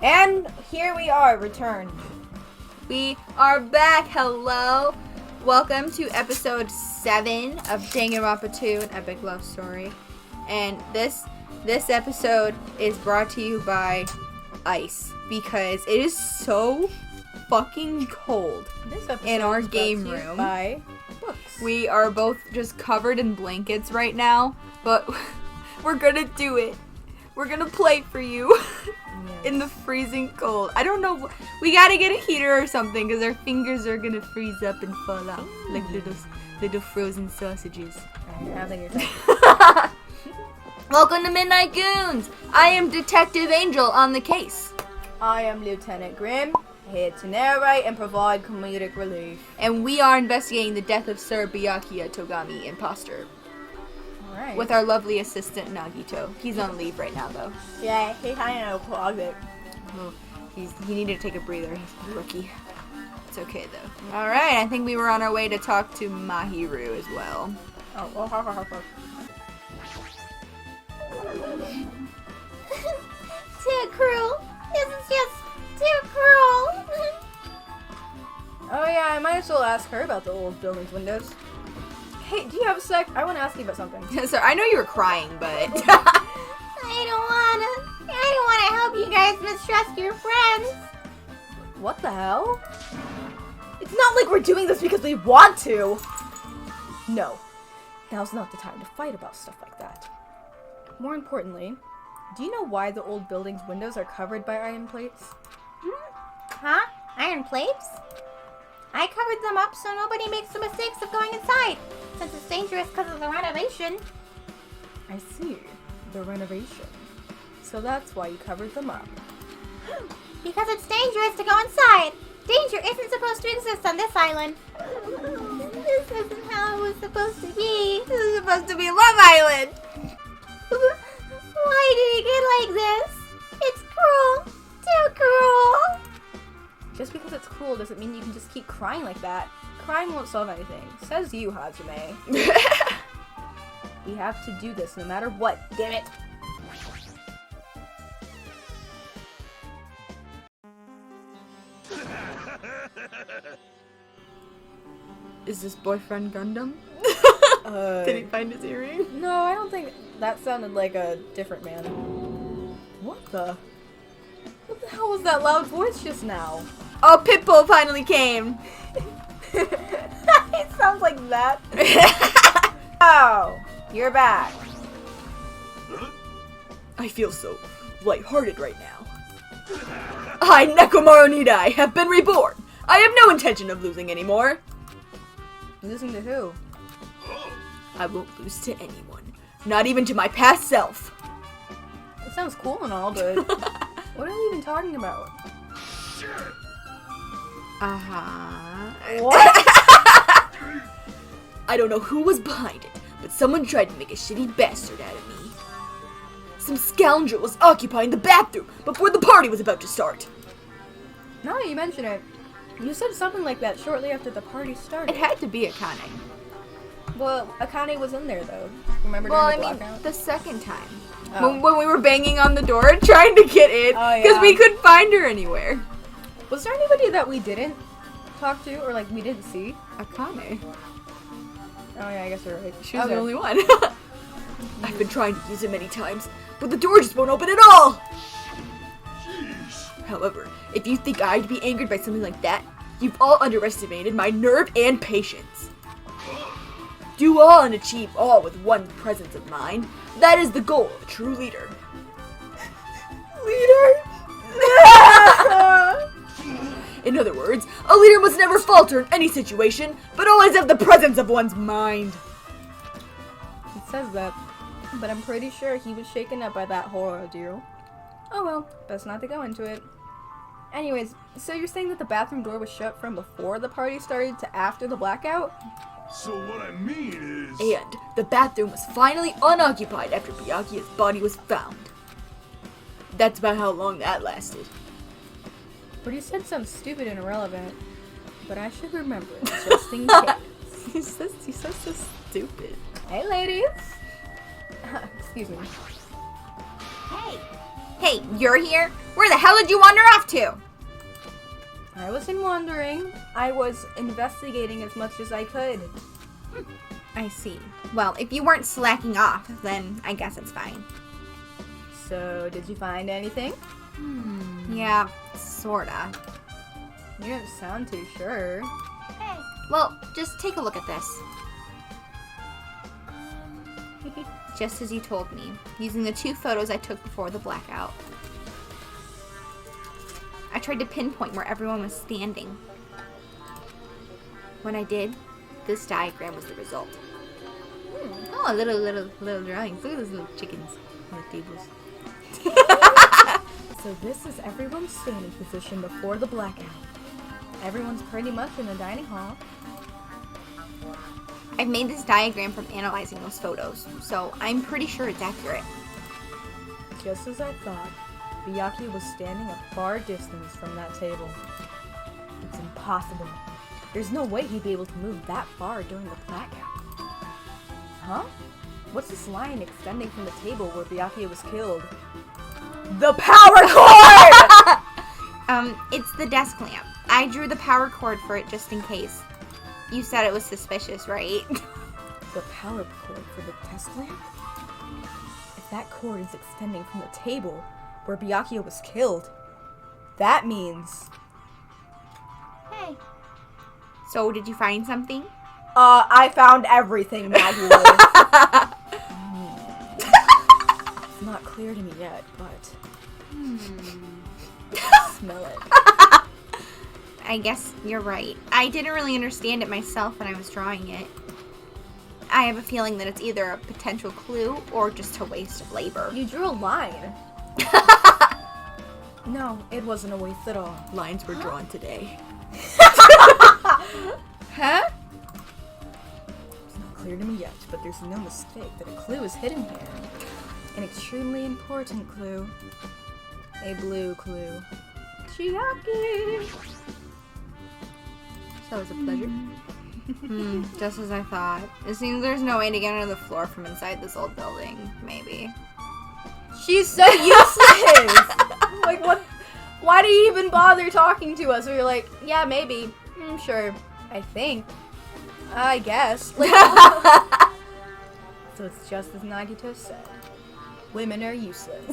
And here we are, returned. We are back. Hello. Welcome to episode 7 of Danganronpa 2, an epic love story. And this episode is brought to you by ice because it is so fucking cold in our game room. By books. We are both just covered in blankets right now, but we're gonna do it. We're gonna play for you. In the freezing cold. I don't know. We gotta get a heater or something because our fingers are gonna freeze up and fall out like little frozen sausages. I think you're saying. Welcome to Midnight Goons. I am Detective Angel on the case. I am Lieutenant Grimm, here to narrate and provide comedic relief. And we are investigating the death of Sir Byakuya Togami, imposter. Alright. With our lovely assistant Nagito. He's on leave right now though. Yeah, he kind of clogged it. Oh, he needed to take a breather. He's a rookie. It's okay though. Alright, I think we were on our way to talk to Mahiru as well. Oh, well, Too cruel. This is just too cruel. Oh yeah, I might as well ask her about the old building's windows. Hey, do you have a sec? I want to ask you about something. So I know you were crying, but I don't wanna help you guys mistrust your friends. What the hell? It's not like we're doing this because we want to! No. Now's not the time to fight about stuff like that. More importantly, do you know why the old building's windows are covered by iron plates? Huh? Iron plates? I covered them up so nobody makes the mistakes of going inside, since it's dangerous because of the renovation. I see. The renovation. So that's why you covered them up. Because it's dangerous to go inside. Danger isn't supposed to exist on this island. This isn't how it was supposed to be. this is supposed to be Love Island. Why did it get like this? It's cruel. Too cruel. Just because it's cruel doesn't mean you can just keep crying like that. Crying won't solve anything. Says you, Hajime. We have to do this no matter what, damn it! Is this boyfriend Gundam? Did he find his earring? No, I don't think that sounded like a different man. What the hell was that loud voice just now? Oh, Pitbull finally came. It sounds like that. Oh, you're back. I feel so lighthearted right now. I, Nekomaru Nidai, have been reborn. I have no intention of losing anymore. Losing to who? I won't lose to anyone. Not even to my past self. It sounds cool and all, but what are we even talking about? What? I don't know who was behind it, but someone tried to make a shitty bastard out of me. Some scoundrel was occupying the bathroom before the party was about to start. Now that you mention it, you said something like that shortly after the party started. It had to be Akane. Well, Akane was in there though. Remember Well, during the I mean, blackout? the second time. Oh. When we were banging on the door trying to get in, Oh, because yeah. we couldn't find her anywhere. Was there anybody that we didn't talk to, or like we didn't see? Akane. Oh yeah, I guess you're right. She was the Okay. only one. I've been trying to use it many times, but the door just won't open at all! However, if you think I'd be angered by something like that, you've all underestimated my nerve and patience. Do all and achieve all with one presence of mind. That is the goal of a true leader. In other words, a leader must never falter in any situation, but always have the presence of one's mind. It says that, but I'm pretty sure he was shaken up by that horror ordeal. Oh well, best not to go into it. Anyways, so you're saying that the bathroom door was shut from before the party started to after the blackout? So what I mean is... And the bathroom was finally unoccupied after Byakuya's body was found. That's about how long that lasted. But you said something stupid and irrelevant. But I should remember it just in case. He's so stupid. Hey ladies! Excuse me. Hey, Hey, you're here? Where the hell did you wander off to? I wasn't wondering. I was investigating as much as I could. I see. Well, if you weren't slacking off, then I guess it's fine. So, did you find anything? Yeah, sorta. You don't sound too sure. Hey, Well, just take a look at this. Just as you told me, using the 2 photos I took before the blackout. I tried to pinpoint where everyone was standing. When I did, this diagram was the result. Oh, little drawings. Look at those little chickens on the tables. So this is everyone's standing position before the blackout. Everyone's pretty much in the dining hall. I've made this diagram from analyzing those photos, so I'm pretty sure it's accurate. Just as I thought, Byakuya was standing a far distance from that table. It's impossible. There's no way he'd be able to move that far during the blackout. Huh? What's this line extending from the table where Byakuya was killed? The power cord! It's the desk lamp. I drew the power cord for it just in case. You said it was suspicious, right? The power cord for the desk lamp? If that cord is extending from the table where Byakuya was killed, that means... hey. So, did you find something? I found everything, Maggie. It's not clear to me yet, but... Smell it. I guess you're right. I didn't really understand it myself when I was drawing it. I have a feeling that it's either a potential clue or just a waste of labor. You drew a line. No, it wasn't a waste at all. Lines were drawn today. Huh? It's not clear to me yet, but there's no mistake that a clue is hidden here. An extremely important clue. A blue clue. Chiaki! So it was a pleasure. Just as I thought. It seems there's no way to get under the floor from inside this old building. Maybe. She's so useless! Like, what? Why do you even bother talking to us? Or you're like, yeah, maybe. Sure. I think. I guess. Like, so it's just as Nagito said. Women are useless.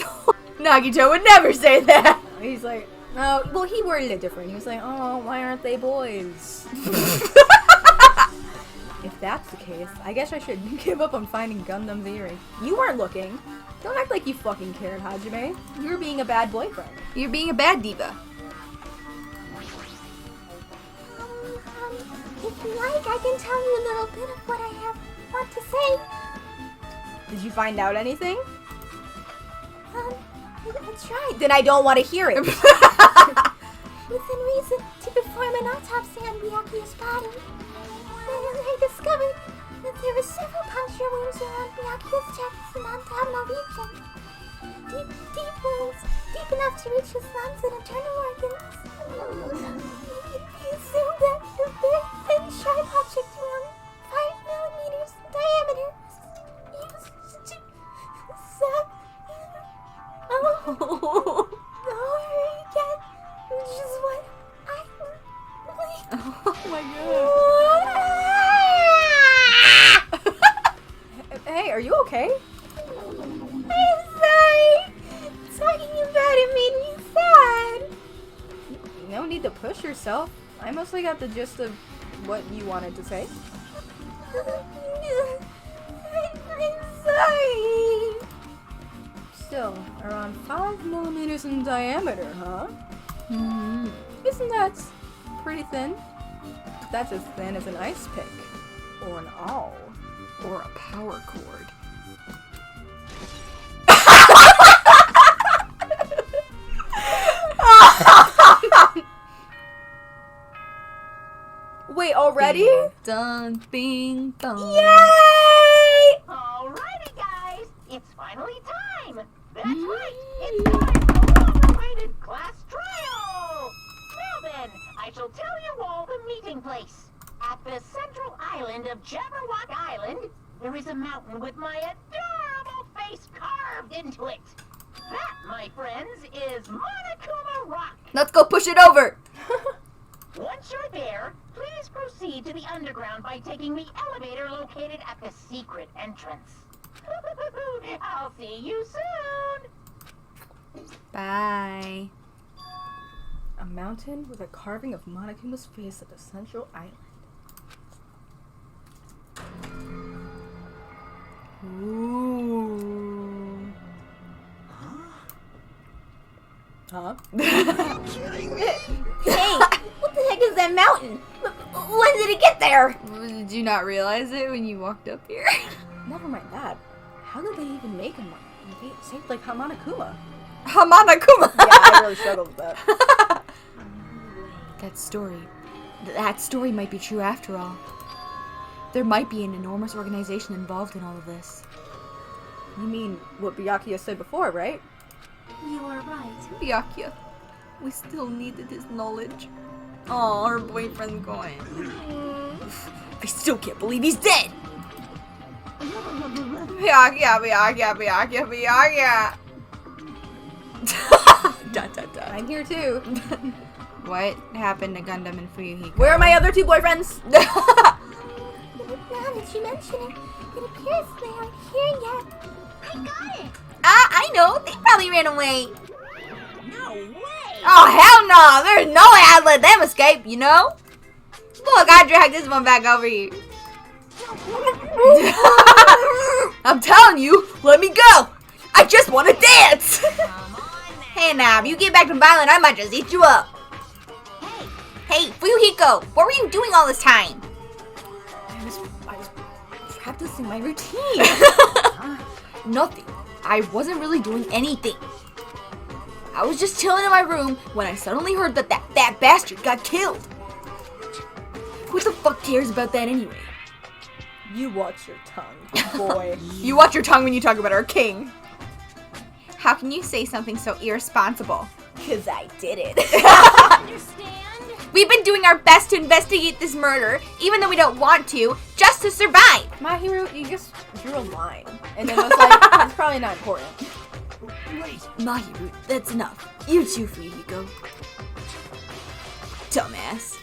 Nagito would never say that. He's like, oh, well, he worded it different. He was like, oh, why aren't they boys? If that's the case, I guess I should give up on finding Gundam's earring. You weren't looking. Don't act like you fucking cared, Hajime. You were being a bad boyfriend. You're being a bad diva. If you like, I can tell you a little bit of what I want to say. Did you find out anything? I tried. Then I don't want to hear it. Within reason to perform an autopsy on Byakuya's body. And I discovered that there were several puncture wounds around Byakuya's chest and abdominal region. Deep wounds, deep enough to reach his lungs and internal organs. We assume that a very thin, sharp object around 5 millimeters in diameter was used to suck. Which is what I believe. Oh my god. Hey, are you okay? I'm sorry. Talking about it made me sad. No need to push yourself. I mostly got the gist of what you wanted to say. I'm sorry. Still, around 5 millimeters in diameter, huh? Isn't that pretty thin? That's as thin as an ice pick. Or an awl. Or a power cord. Wait, already? Dun, bing, dun. Yay! Alrighty, guys, it's finally time. That's right, it's time for the long-awaited class trial. Now then, I shall tell you all the meeting place. At the central island of Jabberwock Island, there is a mountain with my adorable face carved into it. That, my friends, is Monokuma Rock. Let's go push it over. Once you're there, please proceed to the underground by taking the elevator located at the secret entrance. I'll see you soon. Bye. A mountain with a carving of Monokuma's face at the central island. Ooh. Huh? Hey, what the heck is that mountain? When did it get there? Did you not realize it when you walked up here? Never mind that. How did they even make him shaped like Monokuma? Hamanakuma. Yeah, I really struggled with that. That story might be true after all. There might be an enormous organization involved in all of this. You mean what Byakuya said before, right? You are right. Byakuya, we still needed his knowledge. Oh, her boyfriend's going. I still can't believe he's dead. Byakuya. I'm here too. What happened to Gundam and Fuyuhiko? Where are my other two boyfriends? Now that you mention it, it appears they aren't here yet. I got it. I know. They probably ran away. No way. Oh, hell no. There's no way I'd let them escape, you know? Look, I dragged this one back over here. I'm telling you, let me go. I just want to dance. Hey, now, if you get back to violent, I might just eat you up. Hey, Fuyuhiko, what were you doing all this time? I was practicing my routine. Nothing. I wasn't really doing anything. I was just chilling in my room when I suddenly heard that fat bastard got killed. Who the fuck cares about that anyway? You watch your tongue, boy. You watch your tongue when you talk about our king. How can you say something so irresponsible? 'Cause I did it. Understand? We've been doing our best to investigate this murder, even though we don't want to, just to survive. Mahiru, you just drew a line. And then was like, it's probably not important. Wait. Mahiru, that's enough. You too, Fuyuhiko. Dumbass.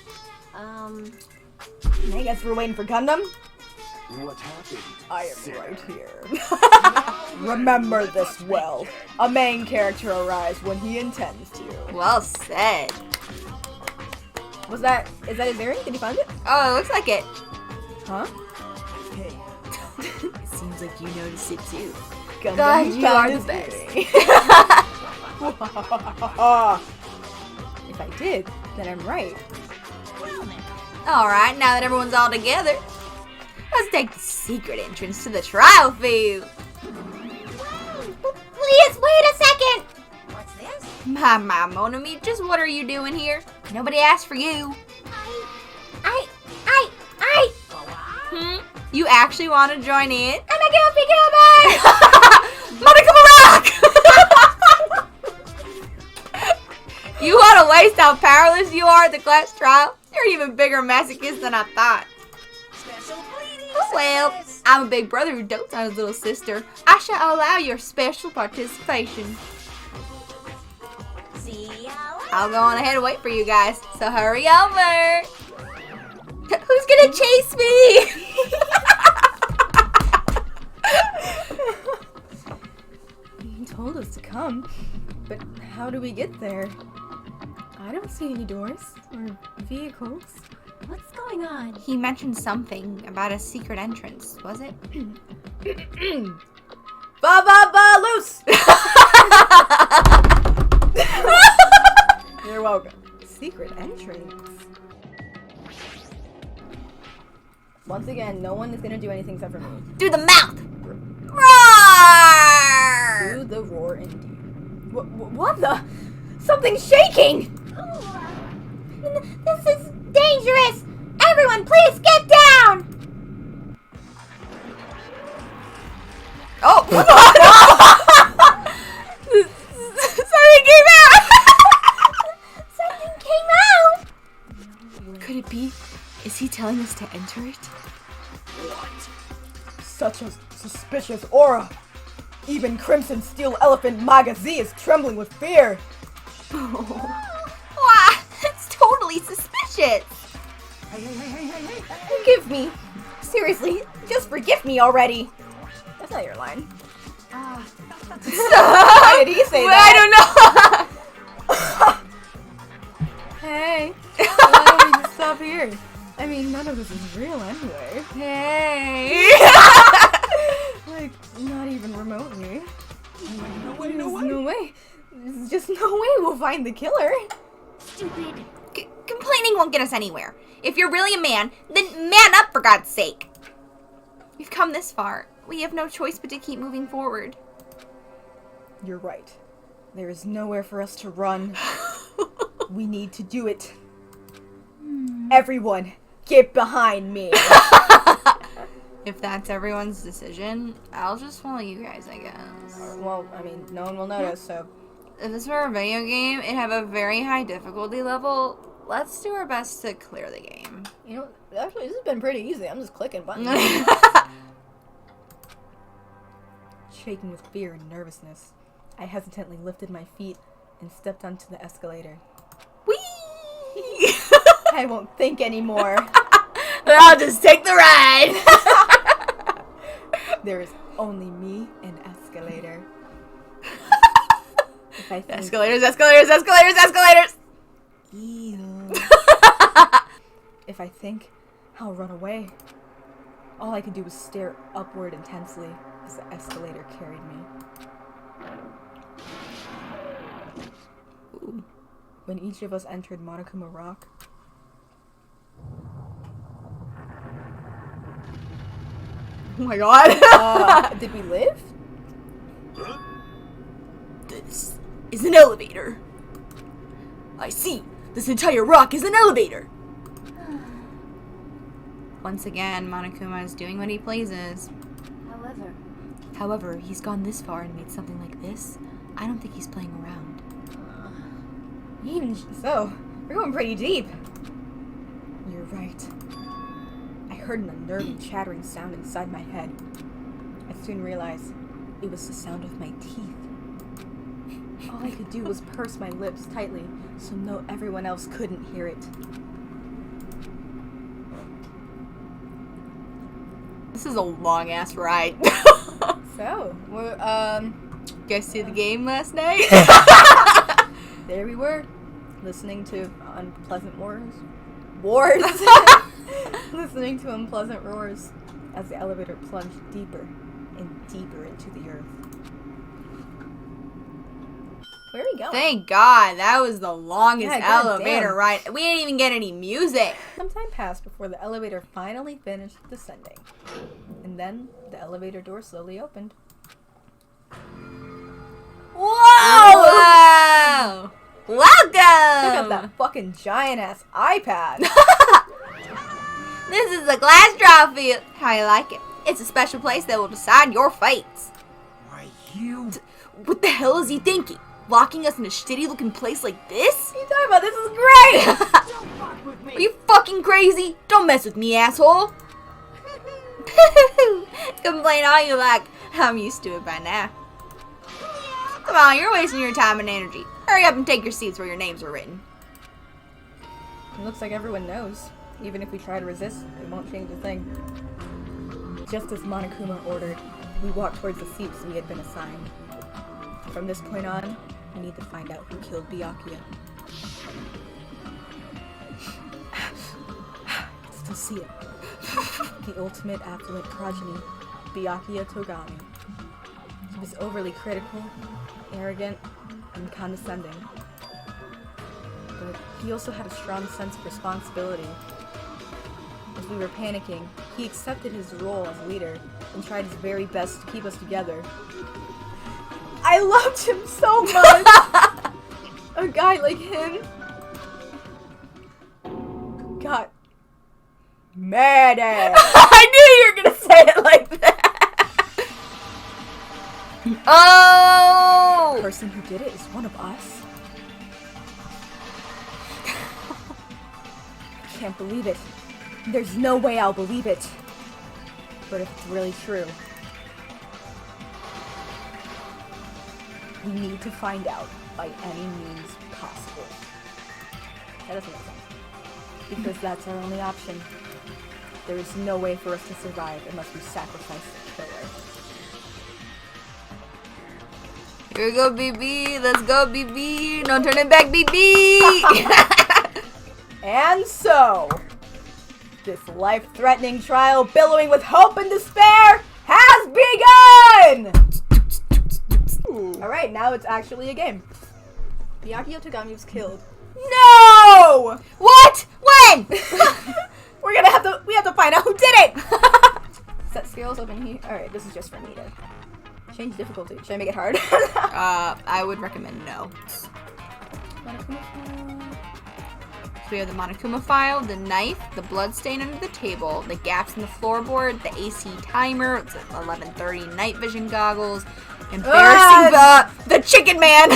I guess we're waiting for Gundam. What happened? I am Sarah? right here. Remember this well. A main character arrives when he intends to. Well said. Is that his earring? Did you find it? Oh, it looks like it. Huh? Hey, It seems like you noticed it too. Gundam God, you found are the his best. earring. If I did, then I'm right. Alright, now that everyone's all together, let's take the secret entrance to the trial field. Please, wait a second. What's this? My Monami, just what are you doing here? Nobody asked for you. I. Hmm? You actually want to join in? I'm a goofy goober. Monokuma Rock! You want to waste how powerless you are at the class trial? You're an even bigger masochist than I thought. Special pleading. Well, I'm a big brother who dotes on his little sister. I shall allow your special participation. See ya later. I'll go on ahead and wait for you guys, so hurry over. Who's gonna chase me? He told us to come, but how do we get there? I don't see any doors or vehicles. What's going on? He mentioned something about a secret entrance, was it? Ba loose! You're welcome. Secret entrance. Once again, no one is gonna do anything except for me. Through the mouth! Roar! Do the roar indeed. What the? Something's shaking! This is dangerous. Everyone, please get down. Oh! Something came out! Something came out. Could it be? Is he telling us to enter it? Such a suspicious aura. Even Crimson Steel Elephant Magazi is trembling with fear. Wow, that's totally suspicious. Hey. Forgive me. Seriously, just forgive me already. That's not your line. Why did he say that? I Hey, why don't we just stop here? I mean, none of this is real anyway. don't know. Hey. Like, not even remotely. No way. There's no way. There's just no way we'll find the killer. Stupid. Complaining won't get us anywhere. If you're really a man, then man up for God's sake. We've come this far. We have no choice but to keep moving forward. You're right. There is nowhere for us to run. We need to do it. Everyone, get behind me. If that's everyone's decision, I'll just follow you guys, I guess. Well, I mean, no one will notice, so... If this were a video game, it'd have a very high difficulty level. Let's do our best to clear the game. You know, actually, this has been pretty easy. I'm just clicking buttons. Shaking with fear and nervousness, I hesitantly lifted my feet and stepped onto the escalator. Whee! I won't think anymore. I'll just take the ride. There is only me and escalator. If I think... Escalators. Ew. If I think, I'll run away. All I could do was stare upward intensely as the escalator carried me. Ooh. When each of us entered Monokuma Rock, Oh my god. did we live? This is an elevator. I see. This entire rock is an elevator. Once again, Monokuma is doing what he pleases. However, he's gone this far and made something like this. I don't think he's playing around. Even so, we're going pretty deep. You're right. I heard an unnerving chattering sound inside my head. I soon realized it was the sound of my teeth. All I could do was purse my lips tightly so everyone else couldn't hear it. This is a long ass ride. So, we're, You guys see the game last night? there we were, listening to unpleasant roars. Listening to unpleasant roars as the elevator plunged deeper and deeper into the earth. Where are we going? Thank God, that was the longest Yeah, elevator goddamn. ride. We didn't even get any music. Some time passed before the elevator finally finished descending. And then the elevator door slowly opened. Whoa! Welcome! Check out that fucking giant ass iPad. This is a glass draw field. How you like it? It's a special place that will decide your fates. Why you? What the hell is he thinking? Locking us in a shitty looking place like this? What are you talking about? This is great. Don't fuck with me. Are you fucking crazy? Don't mess with me, asshole. Complain all you like. I'm used to it by now. Come on, you're wasting your time and energy. Hurry up and take your seats where your names are written. It looks like everyone knows. Even if we try to resist, it won't change a thing. Just as Monokuma ordered, we walked towards the seats we had been assigned. From this point on, we need to find out who killed Byakuya. I can still see it. The ultimate affluent progeny, Byakuya Togami. He was overly critical, arrogant, and condescending. But he also had a strong sense of responsibility. As we were panicking, he accepted his role as leader and tried his very best to keep us together. I loved him so much! A guy like him got mad at. I knew you were gonna say it like that. Oh! The person who did it is one of us? I can't believe it. There's no way I'll believe it. But if it's really true, We need to find out by any means possible. That doesn't make sense. Because that's our only option. There is no way for us to survive unless we sacrifice the killer. Here we go, BB. Let's go, BB. No turning back, BB. And so, this life-threatening trial billowing with hope and despair has begun! Alright, now it's actually a game. Byakuya Togami was killed. No! What? When? We have to find out who did it! Set skills open here. Alright, this is just for me to change difficulty. Should I make it hard? I would recommend no. So we have the Monokuma file, the knife, the blood stain under the table, the gaps in the floorboard, the AC timer, it's 11:30 night vision goggles, embarrassing the chicken man,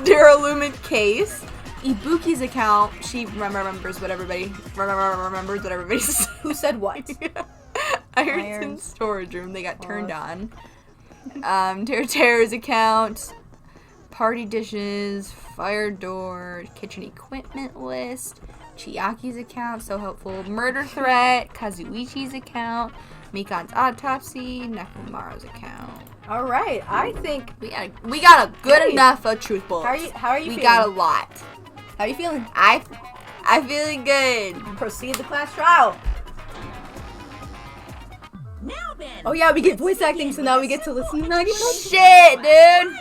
Duralumin case, Ibuki's account, she remembers what everybody says. Who said what? Iron's storage room, they got turned on. Terra's account, party dishes, fire door, kitchen equipment list, Chiaki's account, so helpful, murder threat, Kazuichi's account, Mikan's autopsy, Nakamura's account. All right, I think we got a good enough of truth bullets. How are you we feeling? got a lot. How are you feeling? I'm feeling good. Proceed the class trial. Now then. Oh yeah, we get voice acting, so now we get to listen to Nagito's. Shit, dude.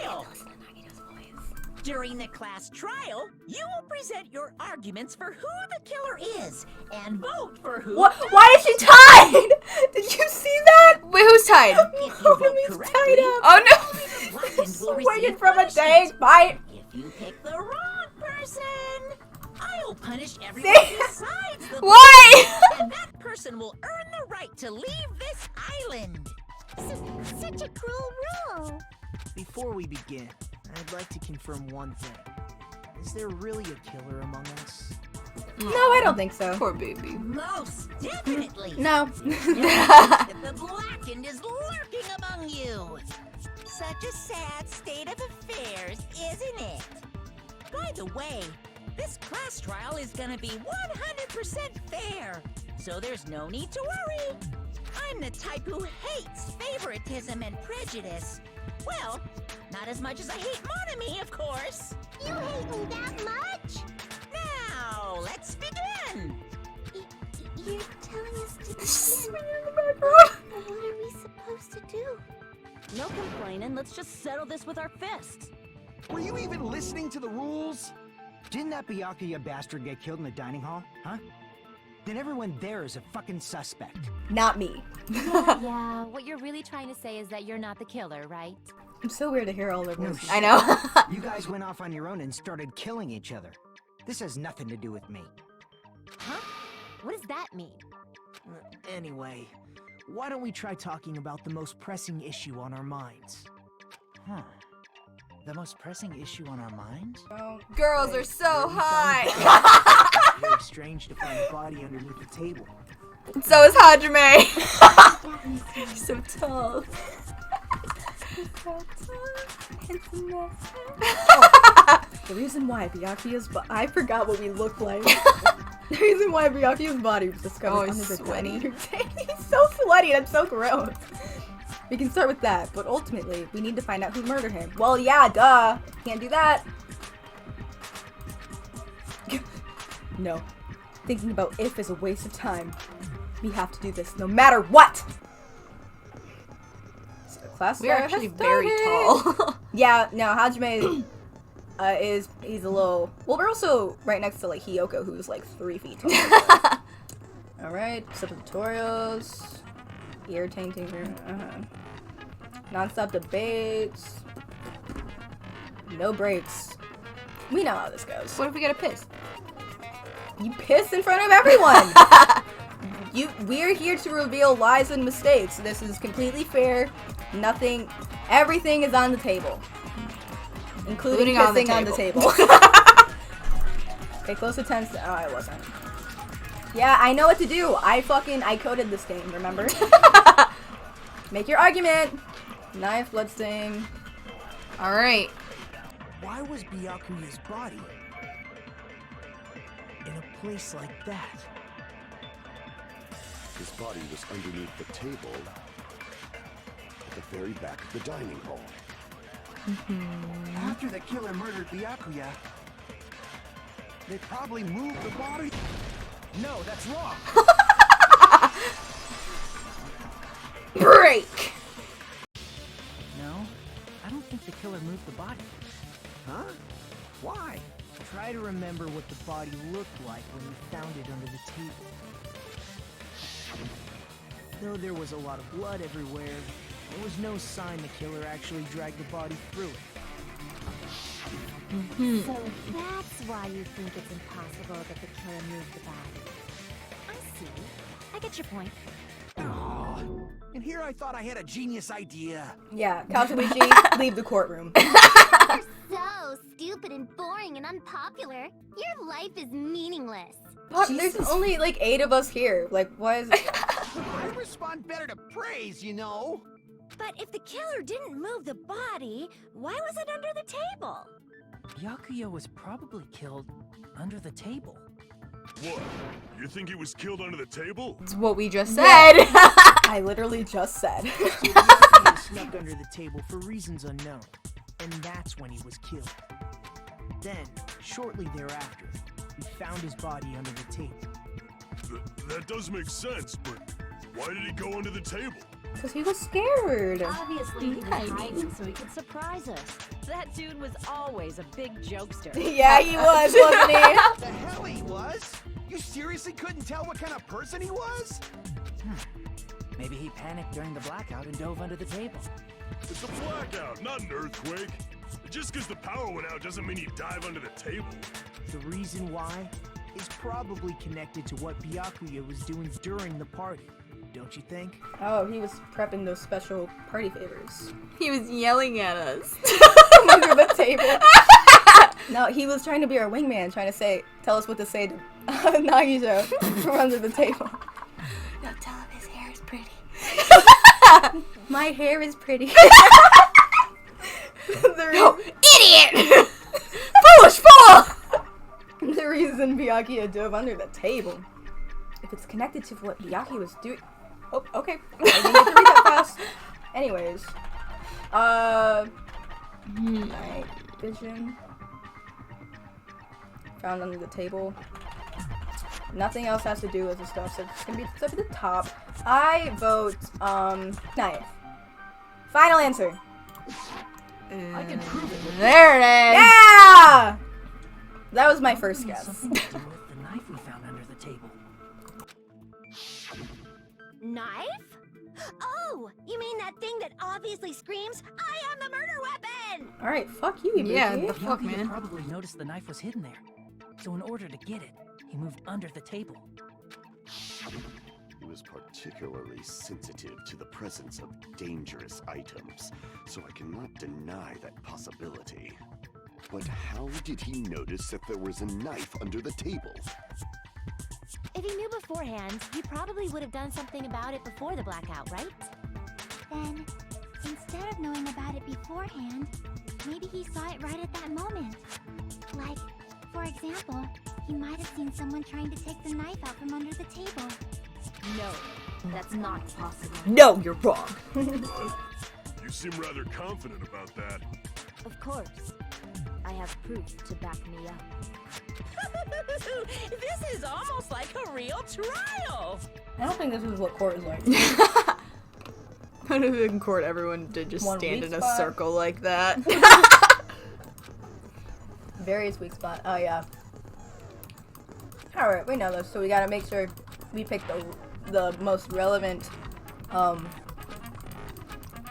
During the class trial, you will present your arguments for who the killer is and vote for who. What? Why is she tied? Did you see that? Wait, who's tied? If you vote Hogan's correctly, tied up. Oh no. Blackened will Swinging receive from a punishment. dang fight. If you pick the wrong person, I'll punish everyone besides the Why? and that person will earn the right to leave this island. Such a cruel rule. Before we begin, I'd like to confirm one thing. Is there really a killer among us? No, I don't think so. Poor baby. Most definitely. No. The Blackened is lurking among you. Such a sad state of affairs, isn't it? By the way, this class trial is gonna be 100% fair, so there's no need to worry. I'm the type who hates favoritism and prejudice. Well, not as much as I hate Monami, of course. You hate me that much? Now, let's begin. You're telling us to begin. Background. What are we supposed to do? No complaining, let's just settle this with our fists. Were you even listening to the rules? Didn't that Byakuya bastard get killed in the dining hall? Huh? Then everyone there is a fucking suspect. Not me. Yeah, what you're really trying to say is that you're not the killer, right? I'm so weird to hear all their voices. I know. You guys went off on your own and started killing each other. This has nothing to do with me. Huh? What does that mean? Anyway, why don't we try talking about the most pressing issue on our minds? Huh. The most pressing issue on our minds? Oh, Girls are so hot. Very strange to find a body underneath the table. So is Hajime. So tall. The reason why Byakuya's I forgot what we look like. The reason why Byakuya's body was discovered under the sweaty. dining He's so sweaty, that's so gross. We can start with that, but ultimately, we need to find out who murdered him. Well, yeah, duh. Can't do that. No. Thinking about if is a waste of time. We have to do this no matter what! So the class We are has actually very started. tall. Yeah, no, Hajime he's a little, well, we're also right next to like Hiyoko, who's like 3 feet tall. Alright, set of tutorials, irritating, non-stop debates, no breaks. We know how this goes. What if we get a piss? You piss in front of everyone! We're here to reveal lies and mistakes. This is completely fair. Everything is on the table. Including pissing on the table. Okay, close attention. Oh, I wasn't. Yeah, I know what to do. I coded this game, remember? Make your argument. Knife, bloodstain. Alright. Why was Byakuya's body in a place like that? His body was underneath the table at the very back of the dining hall. After the killer murdered Byakuya, they probably moved the body. No, that's wrong. Break! No, I don't think the killer moved the body. Huh? Why? Try to remember what the body looked like when we found it under the table. Though there was a lot of blood everywhere, there was no sign the killer actually dragged the body through it. So that's why you think it's impossible that the killer moved the body. I see. I get your point. Aw, and here I thought I had a genius idea. Yeah, Kazuichi, leave the courtroom. You're so stupid and boring and unpopular. Your life is meaningless. But there's only like 8 of us here. Like, why is it? I respond better to praise, you know. But if the killer didn't move the body, why was it under the table? Byakuya was probably killed under the table. What? You think he was killed under the table? It's what we just said. I literally just said. Byakuya snuck under the table for reasons unknown, and that's when he was killed. Then, shortly thereafter, we found his body under the table. That does make sense, but why did he go under the table? Because he was scared. Obviously, he was hiding so he could surprise us. That dude was always a big jokester. Yeah, he was, wasn't he? The hell he was? You seriously couldn't tell what kind of person he was? Maybe he panicked during the blackout and dove under the table. It's a blackout, not an earthquake. Just because the power went out doesn't mean you dive under the table. The reason why is probably connected to what Byakuya was doing during the party, don't you think? Oh, he was prepping those special party favors. He was yelling at us. Under the table. No, he was trying to be our wingman, trying to tell us what to say to Nagisa from under the table. No, tell him his hair is pretty. My hair is pretty. Idiot! Foolish fool! The reason Byakuya dove under the table. If it's connected to what Byakuya was doing. Oh, okay. I didn't get to read that fast. Anyways. Night vision. Found under the table. Nothing else has to do with the stuff, so it's gonna be stuff at the top. I vote, knife. Final answer. I can prove it with There it is. Yeah! That was my first guess. Something to do with the knife we found under the table. Knife? Oh, you mean that thing that obviously screams, "I am the murder weapon"? Alright, fuck you, Ibuki. Yeah, the fuck, Byakuya man. probably noticed the knife was hidden there. So in order to get it, he moved under the table. He was particularly sensitive to the presence of dangerous items, so I cannot deny that possibility. But how did he notice that there was a knife under the table? If he knew beforehand, he probably would have done something about it before the blackout, right? Then, instead of knowing about it beforehand, maybe he saw it right at that moment. Like, for example, he might have seen someone trying to take the knife out from under the table. No, that's not possible. No, you're wrong. You seem rather confident about that. Of course. I have proof to back me up. This is almost like a real trial. I don't think this is what court is like. I don't think in court everyone did just One stand weak in a spot. circle like that. Various weak spot. Oh, yeah. Alright, we know this, so we gotta make sure we pick the most relevant,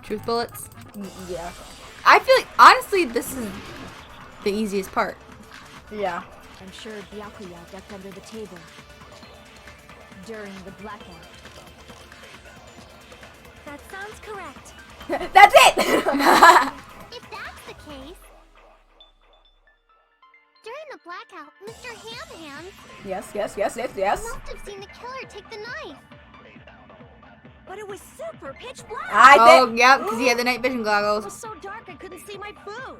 Truth bullets. yeah. I feel like, honestly, this is the easiest part. Yeah. I'm sure Byakuya ducked under the table during the blackout. That sounds correct. That's it! If that's the case, during the blackout, Mr. Ham Yes. must have seen the killer take the knife. but it was super pitch black. Oh, yep, because he had the night vision It goggles. was so dark I couldn't see my food.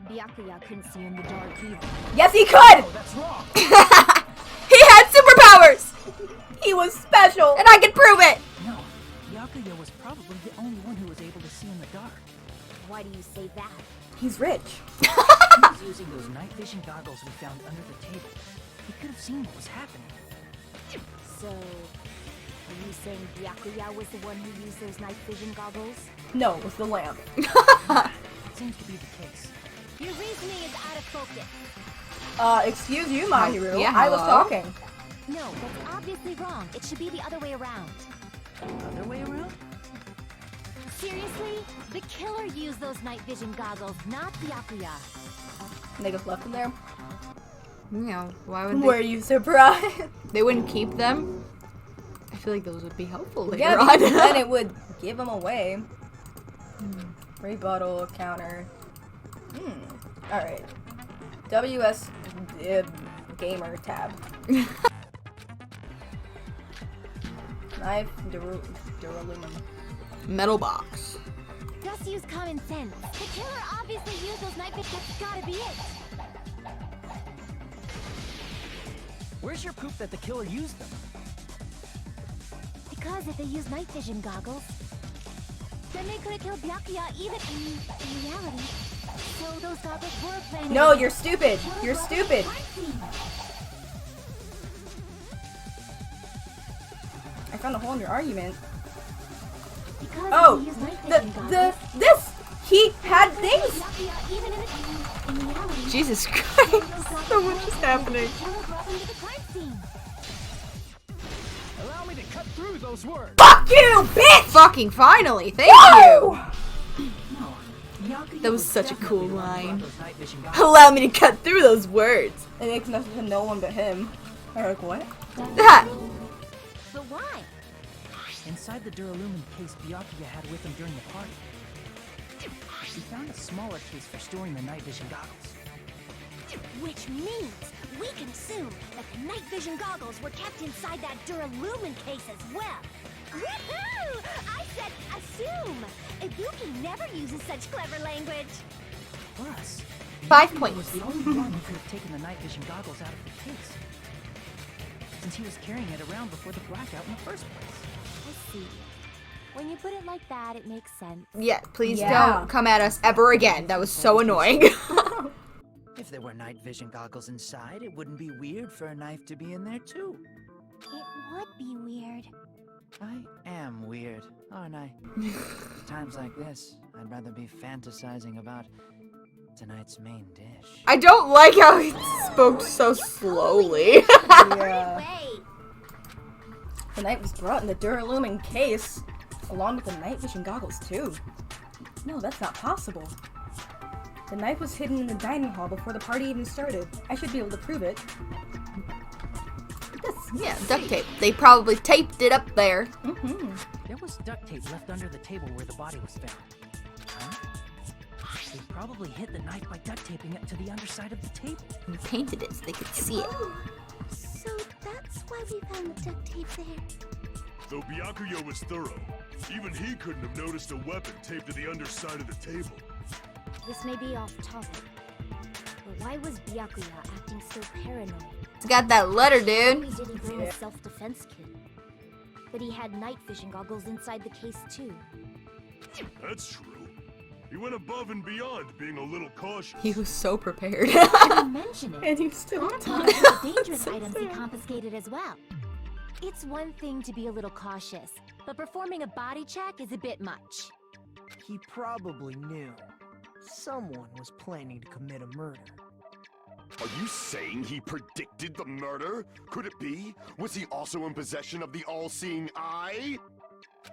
Byakuya couldn't see in the dark either. Yes, he could! That's wrong. He had superpowers! He was special! And I can prove it! No, Byakuya was probably the only one who was able to see in the dark. Why do you say that? He's rich. He was using those night vision goggles we found under the table. He could have seen what was happening. So, are you saying Byakuya was the one who used those night vision goggles? No, it was the lamp. Seems to be the case. Your reasoning is out of focus. Excuse you, Mahiru. Yeah, I was hello? talking. No, that's obviously wrong. It should be the other way around. Other way around? Seriously? The killer used those night vision goggles, not Byakuya. And they just left him there. You know, why would Were you surprised? they wouldn't keep them? I feel like those would be helpful later Yeah, on. because then it would give him away. Rebuttal counter. Alright. WS gamer tab. Knife, duralumin. Metal box. Just use common sense. The killer obviously used those night vision. That's gotta be it. Where's your proof that the killer used them? Because if they used night vision goggles, then they could have killed Byakuya even in reality. So those goggles were planted. No, you're stupid. You're stupid. I found a hole in your argument. Because Oh, if they used night vision he had things. Byakuya even in reality. Jesus Christ. So much is happening. Killer brought them to the crime scene. Allow me to cut through those words. Fuck you, bitch! Fucking finally. Thank Woo! you. Byakuya That was such a definitely cool the one who line. brought those night vision goggles. Allow me to cut through those words. It makes sense to no one but him. I'm like, what? That. But why? Inside the duralumin case Byakuya had with him during the party, we found a smaller case for storing the night vision goggles. Which means we can assume that the night vision goggles were kept inside that duralumin case as well. Woohoo! I said assume. If you can never use such clever language. Plus, 5 he points. was the only one who could have taken the night vision goggles out of the case, since he was carrying it around before the blackout in the first place. I see. When you put it like that, it makes sense. Yeah, please Yeah. don't come at us ever again. That was so annoying. If there were night vision goggles inside, it wouldn't be weird for a knife to be in there too. It would be weird. I am weird, aren't I? Times like this, I'd rather be fantasizing about tonight's main dish. I don't like how he spoke so slowly. Yeah. Wait. The knife was brought in the duralumin case, along with the night vision goggles too. No, that's not possible. The knife was hidden in the dining hall before the party even started. I should be able to prove it. Yeah, duct tape. They probably taped it up there. There was duct tape left under the table where the body was found. Huh? They probably hid the knife by duct taping it to the underside of the table. And painted it so they could see it. So that's why we found the duct tape there. Though Byakuya was thorough, even he couldn't have noticed a weapon taped to the underside of the table. This may be off topic, but why was Byakuya acting so paranoid? It's got that letter, He dude. didn't bring a self-defense kit, but he had night vision goggles inside the case too. That's true. He went above and beyond being a little cautious. He was so prepared. Didn't mention it. And you still On talk. top of the dangerous items he confiscated as well. It's one thing to be a little cautious, but performing a body check is a bit much. He probably knew someone was planning to commit a murder. Are you saying he predicted the murder? Could it be? Was he also in possession of the all-seeing eye?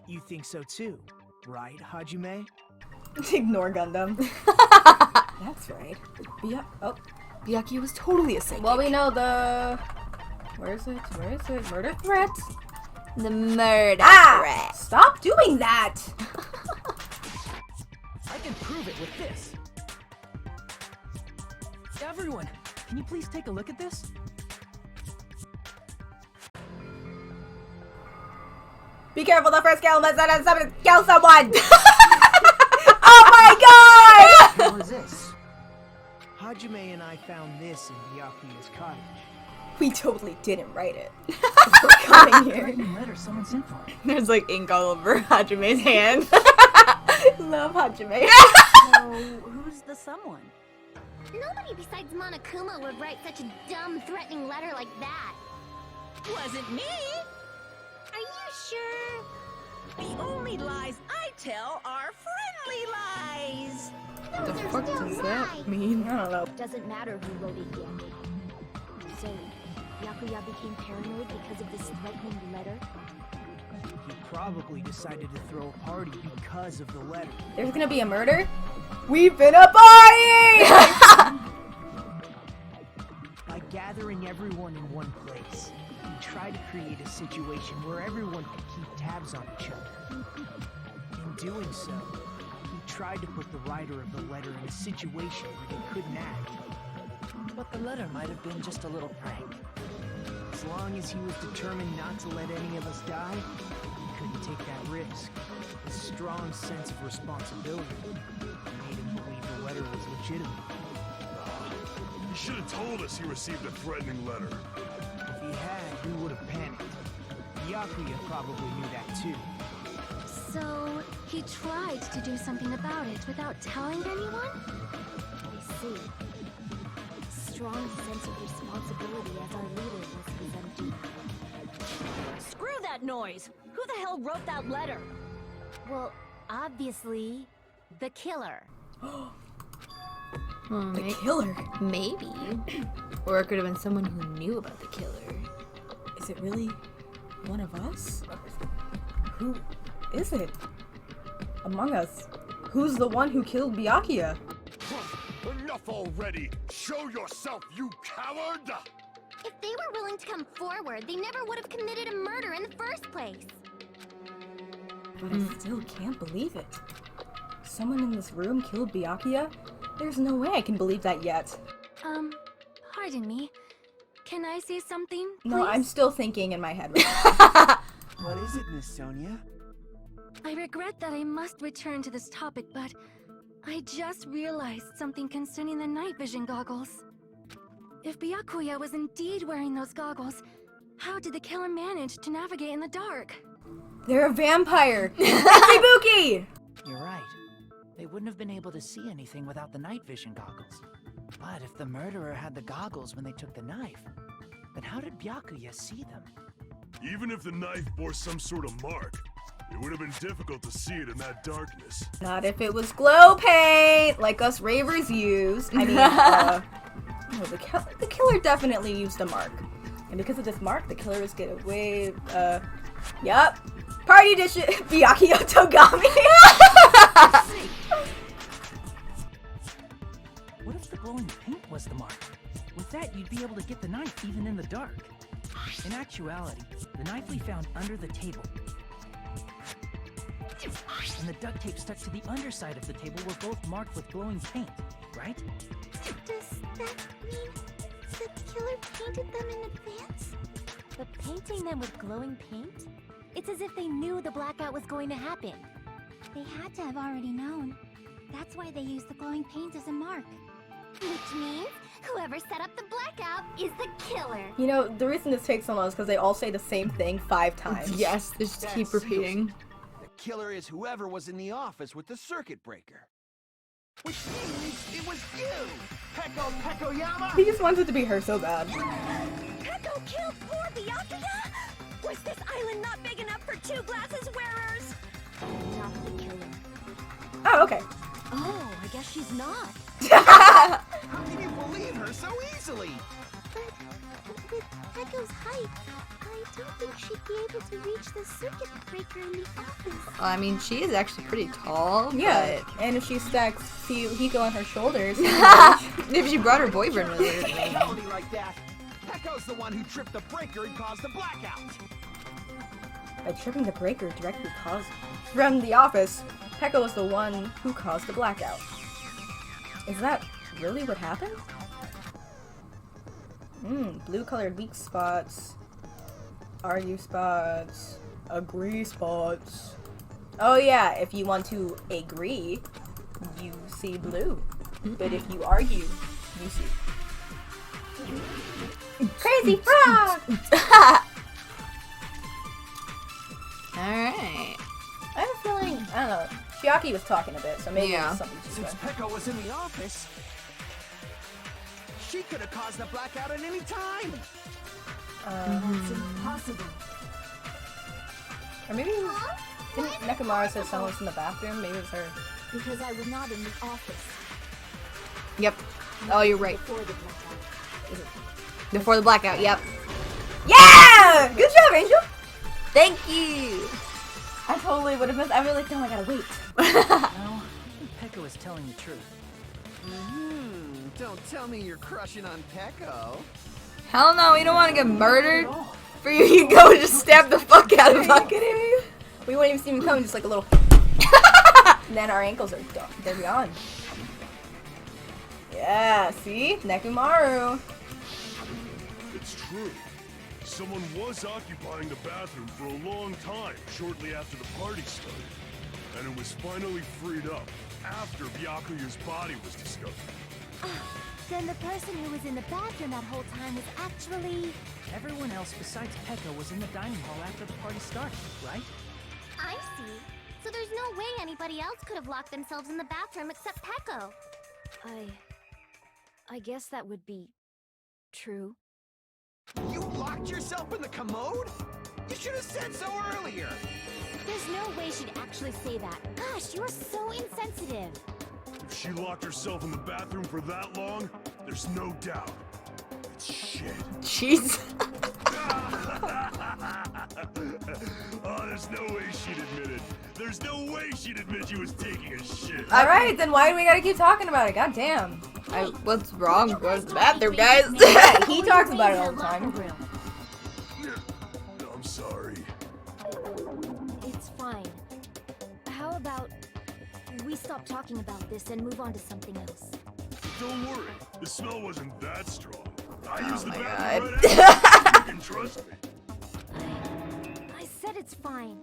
You think so too, right, Hajime? Ignore Gundam. That's right. Yeah. Oh. Byakuya was totally a psychic. Well, we know the. Where is it? Where is it? Murder threat. The murder Ah! Stop doing that. I can prove it with this. Everyone, can you please take a look at this? Be careful, the first kill must not someone kill someone! Oh my god! What was this? Hajime and I found this in Byakuya's cottage. We totally didn't write it. We're coming here. Letter someone sent for me. There's like ink all over Hajime's hand. Love Hajime. So, who's the someone? Nobody besides Monokuma would write such a dumb, threatening letter like that. Wasn't me. Are you sure? The only lies I tell are friendly lies. The Those are fuck still does that lies. mean? I don't know. Doesn't matter who wrote it yet. So, Byakuya became paranoid because of this threatening letter? He probably decided to throw a party because of the letter. There's gonna be a murder? We've been a party! By gathering everyone in one place, he tried to create a situation where everyone could keep tabs on each other. In doing so, he tried to put the writer of the letter in a situation where they couldn't act. But the letter might have been just a little prank. As long as he was determined not to let any of us die, he couldn't take that risk. A strong sense of responsibility made him believe the letter was legitimate. He should have told us he received a threatening letter. If he had, we would have panicked. Byakuya probably knew that too. So, he tried to do something about it without telling anyone? I see. Strong sense of responsibility as our leader was presented. Screw that noise! Who the hell wrote that letter? Well, obviously, the killer. The killer. Maybe. Or it could have been someone who knew about the killer. Is it really one of us? Who is it? Among us, who's the one who killed Byakuya? Enough already! Show yourself, you coward! If they were willing to come forward, they never would have committed a murder in the first place. But I still can't believe it. Someone in this room killed Byakuya? There's no way I can believe that yet. Pardon me. Can I say something, No, please? I'm still thinking in my head right now. What is it, Miss Sonia? I regret that I must return to this topic, but I just realized something concerning the night vision goggles. If Byakuya was indeed wearing those goggles, how did the killer manage to navigate in the dark? They're a vampire! Ibuki! You're right. They wouldn't have been able to see anything without the night vision goggles. But if the murderer had the goggles when they took the knife, then how did Byakuya see them? Even if the knife bore some sort of mark, it would have been difficult to see it in that darkness. Not if it was glow paint, like us ravers use. I mean, no, the killer definitely used a mark. And because of this mark, the killer is get away, yup. Party dish Byakuya Togami! What if the glowing paint was the mark? With that, you'd be able to get the knife even in the dark. In actuality, the knife we found under the table and the duct tape stuck to the underside of the table were both marked with glowing paint, right? Does that mean the killer painted them in advance? But painting them with glowing paint? It's as if they knew the blackout was going to happen. They had to have already known. That's why they used the glowing paint as a mark. Which means whoever set up the blackout is the killer. You know, the reason this takes so long is because they all say the same thing 5 times. Yes, they just keep repeating. The killer is whoever was in the office with the circuit breaker. Which means it was you! Peko Pekoyama! He just wants it to be her so bad. Peko killed poor Byakuya? Was this island not big enough for 2 glasses wearers? Not the killer. Oh, okay. Oh, I guess she's not. How can you believe her so easily? But with Peko's height, I don't think she'd be able to reach the circuit breaker in the office. I mean, she is actually pretty tall. Yeah, and if she stacks Hiyoko on her shoulders. But if she brought her boyfriend with her. then- Tell me like that. Peko's the one who tripped the breaker and caused the blackout. By tripping the breaker directly caused from the office, Peko was the one who caused the blackout. Is that really what happened? Blue colored weak spots. RU spots. Agree spots. Oh yeah, if you want to agree, you see blue. But if you argue, you see crazy frog! Alright. I have a feeling, I don't know, Chiaki was talking a bit, so maybe Yeah. it's something she's Since doing. Pekka was in the office, she could have caused a blackout at any time. That's impossible. Or maybe didn't Nekomaru say someone was in the bathroom? Maybe it was her. Because I was not in the office Yep. Oh, you're right. before the blackout. Before the blackout, yep. Yeah! Good job, Angel! Thank you! I totally would have missed. I'd be like, no, I gotta wait. No, I think Pekka was telling the truth. Don't tell me you're crushing on Pekko. Hell no, we don't want to get murdered. For you to go and just stab the fuck out of Are us. you kidding me? We wouldn't even see him coming, just like a little. And then our ankles are done. They're gone. Yeah, see? Nekomaru. It's true. Someone was occupying the bathroom for a long time shortly after the party started. And it was finally freed up after Byakuya's body was discovered. Then the person who was in the bathroom that whole time was actually... Everyone else besides Pekka was in the dining hall after the party started, right? I see. So there's no way anybody else could have locked themselves in the bathroom except Pekko. I guess that would be true. You locked yourself in the commode? You should have said so earlier. There's no way she'd actually say that. Gosh, you're so insensitive. If she locked herself in the bathroom for that long, there's no doubt. It's shit. Jeez. Oh, there's no way she'd admit it. There's no way she'd admit she was taking a shit. Alright, then why do we gotta keep talking about it? God damn. What's wrong? Go to the bathroom, guys. Yeah, he talks about it all the time. I'm sorry. It's fine. How about we stop talking about this and move on to something else? Don't worry. The smell wasn't that strong. I used the my bathroom God. right after. You can trust me. I said it's fine.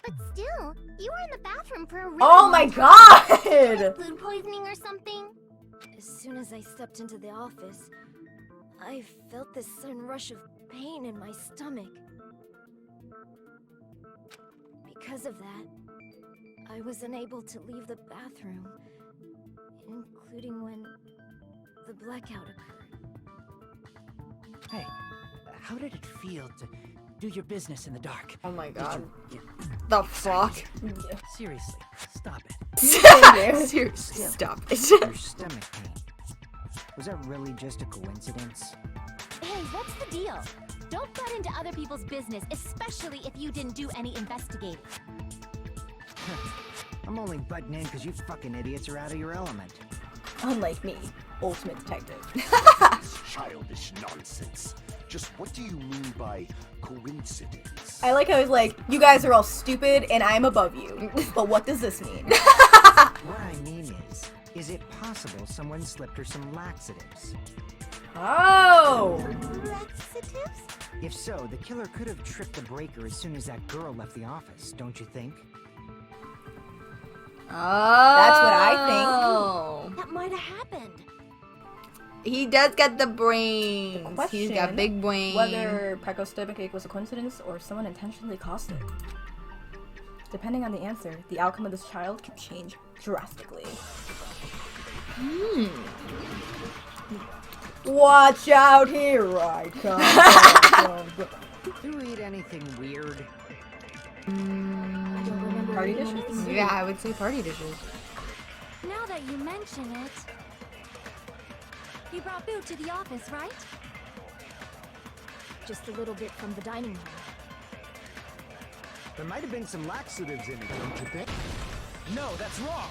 But still, you were in the bathroom for a really Oh long my time. god! Food poisoning or something? As soon as I stepped into the office, I felt this sudden rush of pain in my stomach. Because of that, I was unable to leave the bathroom, including when the blackout occurred. Hey, how did it feel to do your business in the dark? Oh my Did god. you The fuck? seriously, stop it. Seriously, stop it. Your stomach pain. Was that really just a coincidence? Hey, what's the deal? Don't butt into other people's business, especially if you didn't do any investigating. I'm only butting in because you fucking idiots are out of your element. Unlike me, ultimate detective. This childish nonsense. Just what do you mean by coincidence? I like how he's like, you guys are all stupid and I'm above you. But what does this mean? What I mean is it possible someone slipped her some laxatives? Oh! Laxatives? If so, the killer could have tripped the breaker as soon as that girl left the office, don't you think? Oh. That's what I think. That might have happened. He does get the brains. Question, He's got big brains. whether Pekko's stomach ache was a coincidence or someone intentionally caused it. Depending on the answer, the outcome of this child can change drastically. Watch out, here I come. Do you eat anything weird? I don't remember Party eating dishes? anything Yeah, weird. I would say party dishes. Now that you mention it, you brought food to the office, right? Just a little bit from the dining hall. There might have been some laxatives in it, don't you think? No, that's wrong.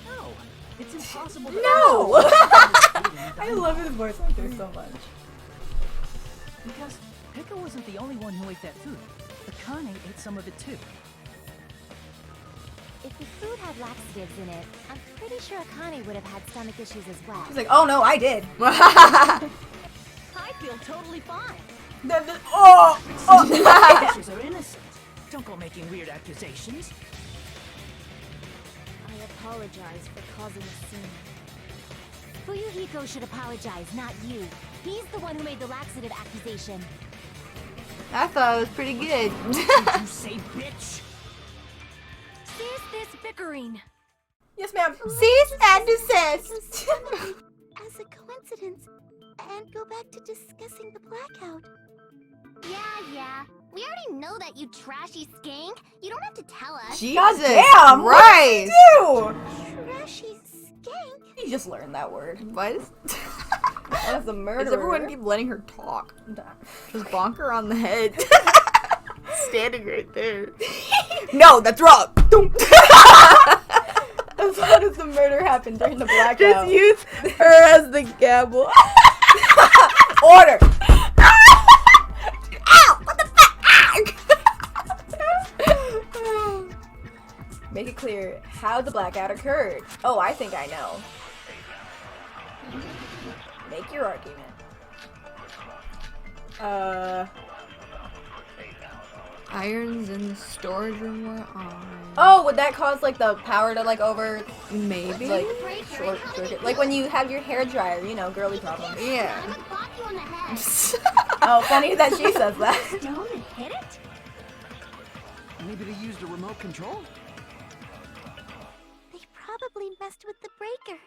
No, it's impossible. No! I love his voice actor so much. Because Pekka wasn't the only one who ate that food. Akane ate some of it too. If the food had laxatives in it, I'm pretty sure Akane would have had stomach issues as well. He's like, oh no, I did. feel totally fine. Officers are innocent. Don't go making weird accusations. I apologize for causing a scene. Hiyoko should apologize, not you. He's the one who made the laxative accusation. I thought it was pretty good. Did you say bitch? Cease this bickering. Yes, ma'am. Cease and desist. As a coincidence, and go back to discussing the blackout. Yeah. We already know that, you trashy skank. You don't have to tell us. Jesus Damn, Christ. what Trashy skank? you just learned that word. What? That was the murderer. Does everyone keep letting her talk? Just bonk her on the head. Standing right there. No, that's wrong. As long as the murder happened during the blackout. Just use her as the gavel. Order! Ow! What the fuck? Make it clear how the blackout occurred. Oh, I think I know. Make your argument. Irons in the storage room were on. Oh, would that cause like the power to like over Maybe. like short circuit? Like when you have your hair dryer, you know, girly problems. Yeah. I'm gonna pop you on the head. Oh, funny that she says that. Stone and hit it? Maybe they used a remote control? They probably messed with the breaker.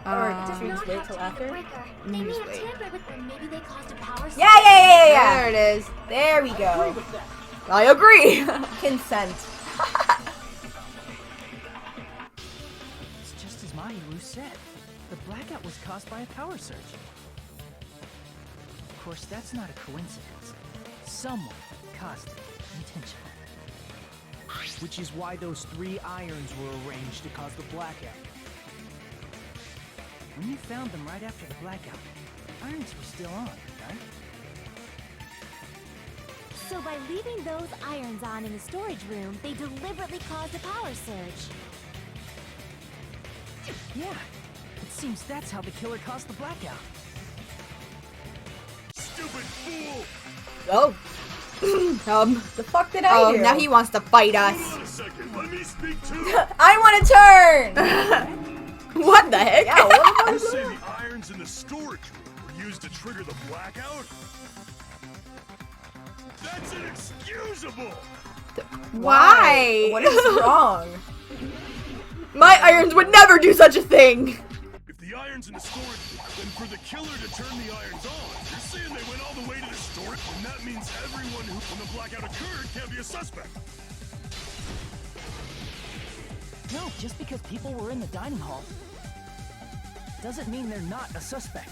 Or Does should we not just wait have till to be the after? breaker. They may have tampered with them. Maybe they caused a power surge. Yeah. There it is. There we go. I agree. Consent. It's just as Mahiru said. The blackout was caused by a power surge. Of course, that's not a coincidence. Someone caused it intentionally. Which is why those 3 irons were arranged to cause the blackout. When you found them right after the blackout, irons were still on, right? So by leaving those irons on in the storage room, they deliberately caused a power surge. Yeah. It seems that's how the killer caused the blackout. Stupid fool! Oh. The fuck did I do? Now he wants to fight us. Hold on a second, let me speak to I want to turn! What the heck? Yeah, what You say the irons in the storage room were used to trigger the blackout? That's inexcusable! Why? What is wrong? My irons would never do such a thing. If the iron's in the storage room, then for the killer to turn the irons on, you're saying they went all the way to the storage, and that means everyone who, when the blackout occurred, can't be a suspect. No, just because people were in the dining hall doesn't mean they're not a suspect.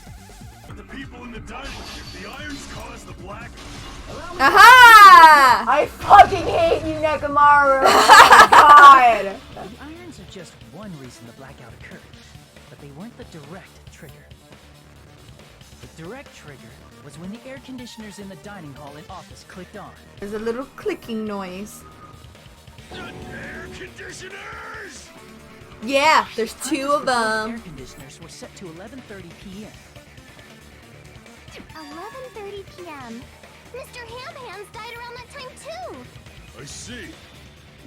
But the people in the dining room, if the irons caused the blackout, Aha! I fucking hate you, Nekomaru! Oh my god! The irons are just one reason the blackout occurred, but they weren't the direct trigger. The direct trigger was when the air conditioners in the dining hall and office clicked on. There's a little clicking noise. air conditioners! Yeah, there's 2 of Air them. conditioners were set to 11:30 p.m. 11:30 p.m. Mr. Ham-Hands died around that time too. I see.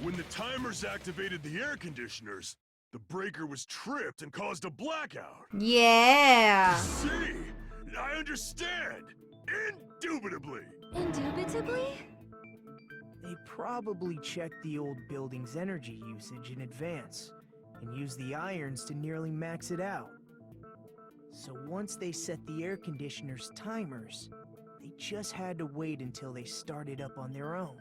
When the timers activated the air conditioners, the breaker was tripped and caused a blackout. Yeah. See? I understand. Indubitably. Indubitably? They probably checked the old building's energy usage in advance and used the irons to nearly max it out. So once they set the air conditioner's timers, they just had to wait until they started up on their own.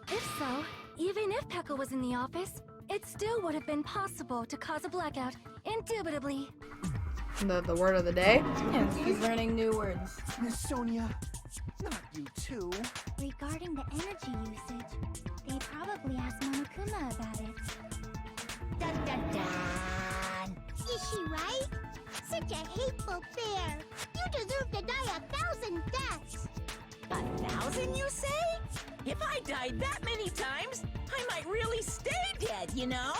If so, even if Pekka was in the office, it still would have been possible to cause a blackout, indubitably. The word of the day. Yeah, he's learning new words. Miss Sonia, not you too. Regarding the energy usage, they probably asked Monokuma about it. Dun dun dun! Is she right? Such a hateful bear! You deserve to die 1,000 deaths! 1,000, you say? If I died that many times, I might really stay dead, you know?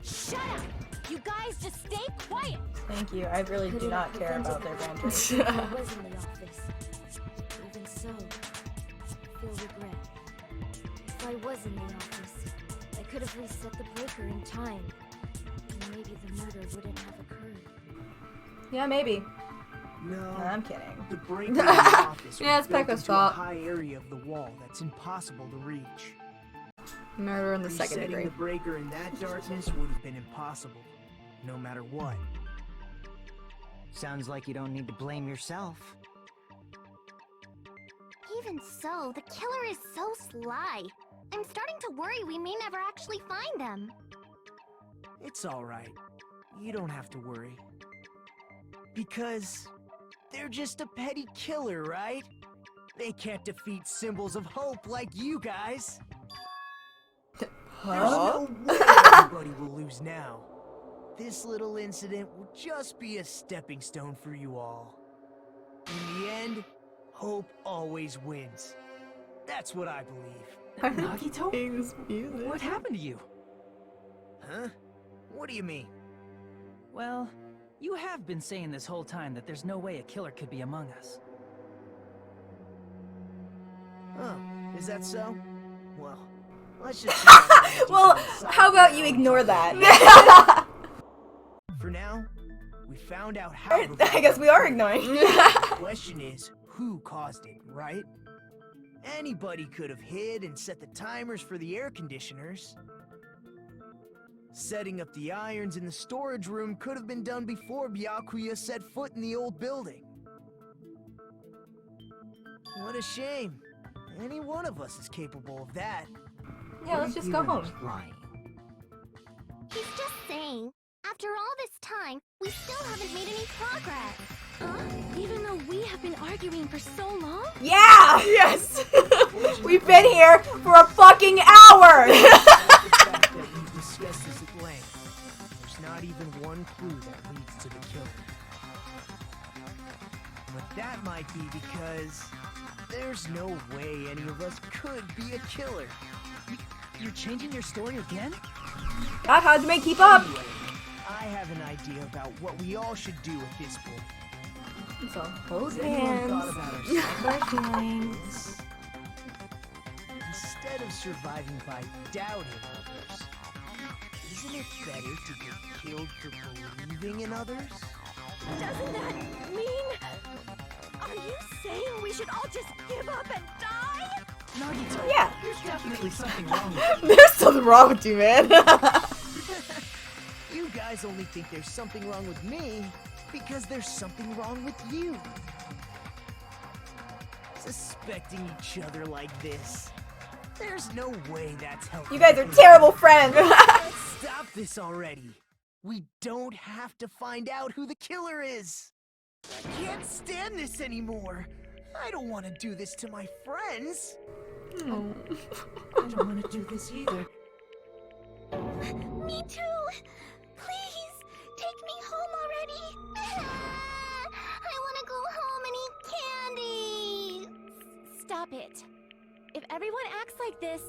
Shut up! You guys just stay quiet. Thank you. I really do not care about their banter. I was in the office. Even so, I feel regret. If I was in the office, I could have reset the breaker in time. And maybe the murder wouldn't have occurred. Yeah, maybe. No, I'm kidding. the break in the office Yeah, was it's built Pekka's into a fault. high area of the wall that's impossible to reach. Murder in the second Resetting degree. the breaker in that darkness would have been impossible, no matter what. Sounds like you don't need to blame yourself. Even so, the killer is so sly. I'm starting to worry we may never actually find them. It's alright. You don't have to worry. Because they're just a petty killer, right? They can't defeat symbols of hope like you guys. There's no way everybody will lose now. This little incident will just be a stepping stone for you all. In the end, hope always wins. That's what I believe. Nagito? What happened to you? Huh? What do you mean? Well, you have been saying this whole time that there's no way a killer could be among us. Oh, is that so? Well, let's just... Well, how about you ignore that? For now, we found out how... I guess we are ignoring. The question is, who caused it, right? Anybody could have hid and set the timers for the air conditioners. Setting up the irons in the storage room could have been done before Byakuya set foot in the old building. What a shame. Any one of us is capable of that. Yeah, let's just go home. He's just saying, after all this time, we still haven't made any progress. Huh? Even though we have been arguing for so long? Yeah! Yes! We've been here for a fucking hour! We've discussed this at length. There's not even one clue that leads to the killer. But that might be because there's no way any of us could be a killer. You're changing your story again? God, how'd you make keep up? Anyway, I have an idea about what we all should do at this point. So, hold Has anyone thought hands. about our feelings? Instead of surviving by doubting others, isn't it better to get killed for believing in others? Doesn't that mean... Are you saying we should all just give up and die? Nagito, Yeah. there's definitely something wrong with you. There's something wrong with you, man. You guys only think there's something wrong with me because there's something wrong with you. Suspecting each other like this. There's no way that's healthy. You guys are terrible friends. Stop this already. We don't have to find out who the killer is. I can't stand this anymore. I don't want to do this to my friends. I don't want to do this either. Me too! Please, take me home already! I want to go home and eat candy! Stop it. If everyone acts like this,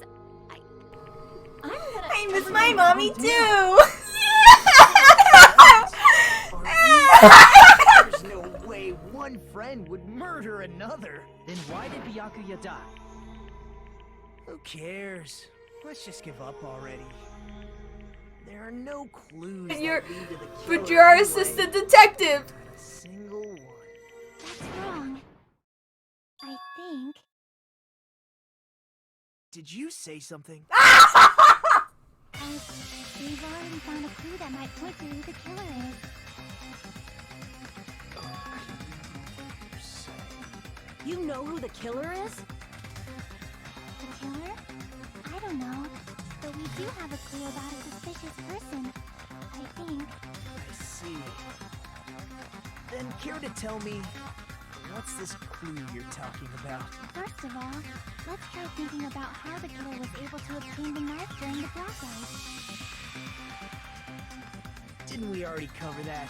I'm gonna... I miss my mommy too. There's no way one friend would murder another. Then why did Byakuya die? Who cares? Let's just give up already. There are no clues that lead to the killer But you're our anyway. assistant detective. Not a single one. That's wrong. I think. Did you say something? We've already found a clue that might point to who the killer is. You know who the killer is? The killer? I don't know. But we do have a clue about a suspicious person. I think. I see. Then care to tell me, what's this clue you're talking about? First of all, let's try thinking about how the killer was able to obtain the knife during the blackout. Didn't we already cover that?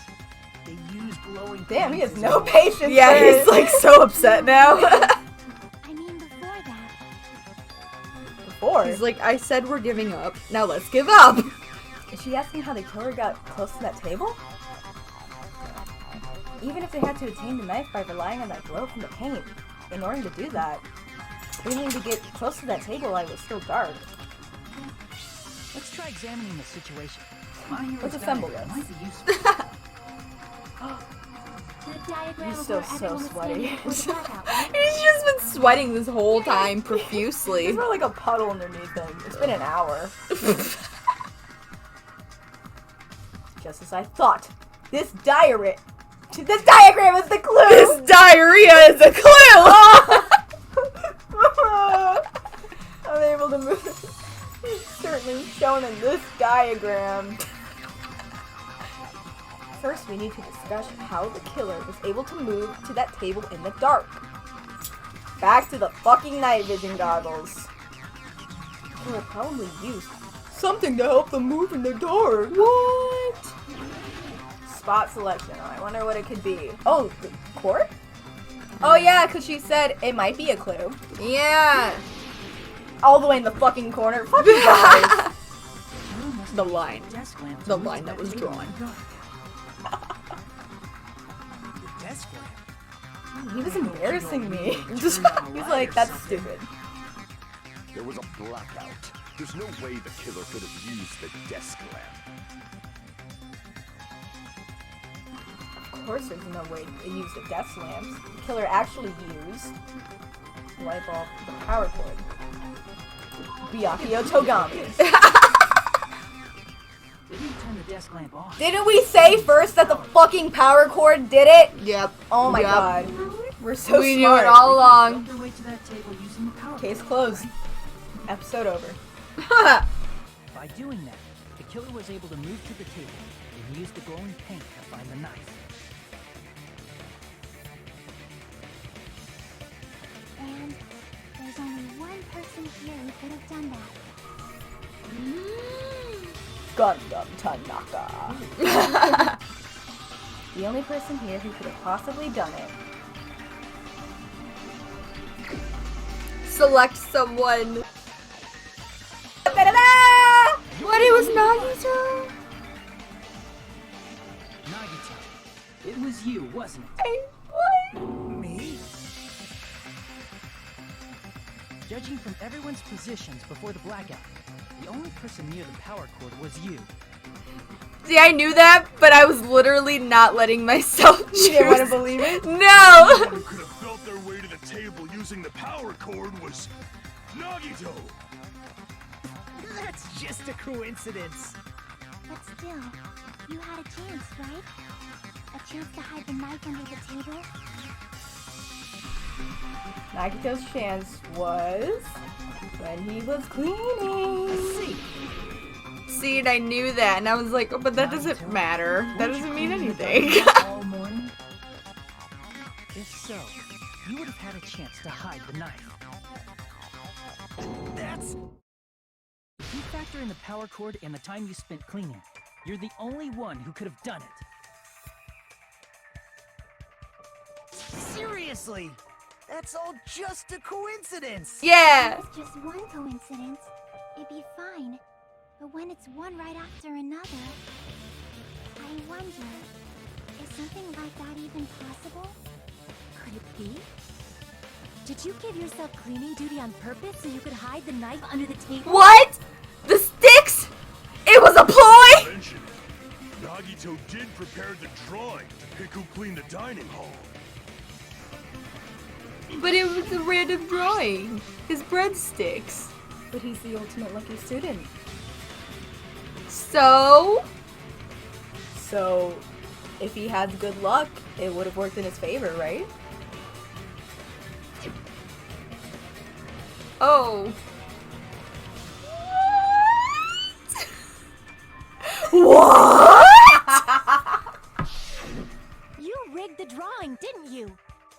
They use glowing... Damn, he has pieces no of- patience. Yeah, for he's it. like so upset now. I mean, before that. Before. He's like, I said we're giving up. Now let's give up. Is she asking how the killer got close to that table? Even if they had to attain the knife by relying on that glow from the paint, in order to do that, they needed to get close to that table while it was still dark. Let's try examining the situation. Let's assemble this. Might be useful. He's still so sweaty. He's just been sweating this whole time profusely. There's not like a puddle underneath him. It's been an hour. Just as I thought. This diagram is the clue! This diarrhea is a clue! I'm able to move. It's certainly shown in this diagram. First, we need to discuss how the killer was able to move to that table in the dark. Back to the fucking night vision goggles. The killer probably used something to help them move in the dark. What? Spot selection. I wonder what it could be. Oh, the court? Oh yeah, because she said it might be a clue. Yeah. All the way in the fucking corner. Fuck you guys. The line. The line that was drawn. He was embarrassing me. He's like, that's stupid. There was a blackout. There's no way the killer could have used the desk lamp. Of course there's no way to use the desk lamps. The killer actually used the light bulb, the power cord. Byakuya Togami. Turn the desk lamp off. Didn't we say first that the fucking power cord did it? Yep. Oh my god. We're so we smart. knew it all along. Their way to that table using the power. Case closed. Episode over. By doing that, the killer was able to move to the table and use the glowing paint to find the knife. And there's only one person here who could have done that. Gundam Tanaka. The only person here who could have possibly done it. Select someone. What? It was Nagito? Nagito, it was you, wasn't it? Me? Judging from everyone's positions before the blackout, the only person near the power cord was you. See, I knew that, but I was literally not letting myself choose. You didn't want to believe it? No! Anyone who could have felt their way to the table using the power cord was Nagito. That's just a coincidence. But still, you had a chance, right? A chance to hide the knife under the table? Nagito's chance was when he was cleaning. See, and I knew that, and I was like, oh, but that doesn't matter. That doesn't mean anything. All morning? If so, you would have had a chance to hide the knife. That's... If you factor in the power cord and the time you spent cleaning, you're the only one who could have done it. Seriously? That's all just a coincidence. Yeah. If it's just one coincidence, it'd be fine. But when it's one right after another, I wonder, is something like that even possible? Could it be? Did you give yourself cleaning duty on purpose so you could hide the knife under the table? What? The sticks? It was a ploy? Mention it. Nagito did prepare the drawing to pick who cleaned the dining hall. But it was a random drawing. His breadsticks. But he's the ultimate lucky student. So, if he had good luck, it would have worked in his favor, right? oh. What? You rigged the drawing, didn't you?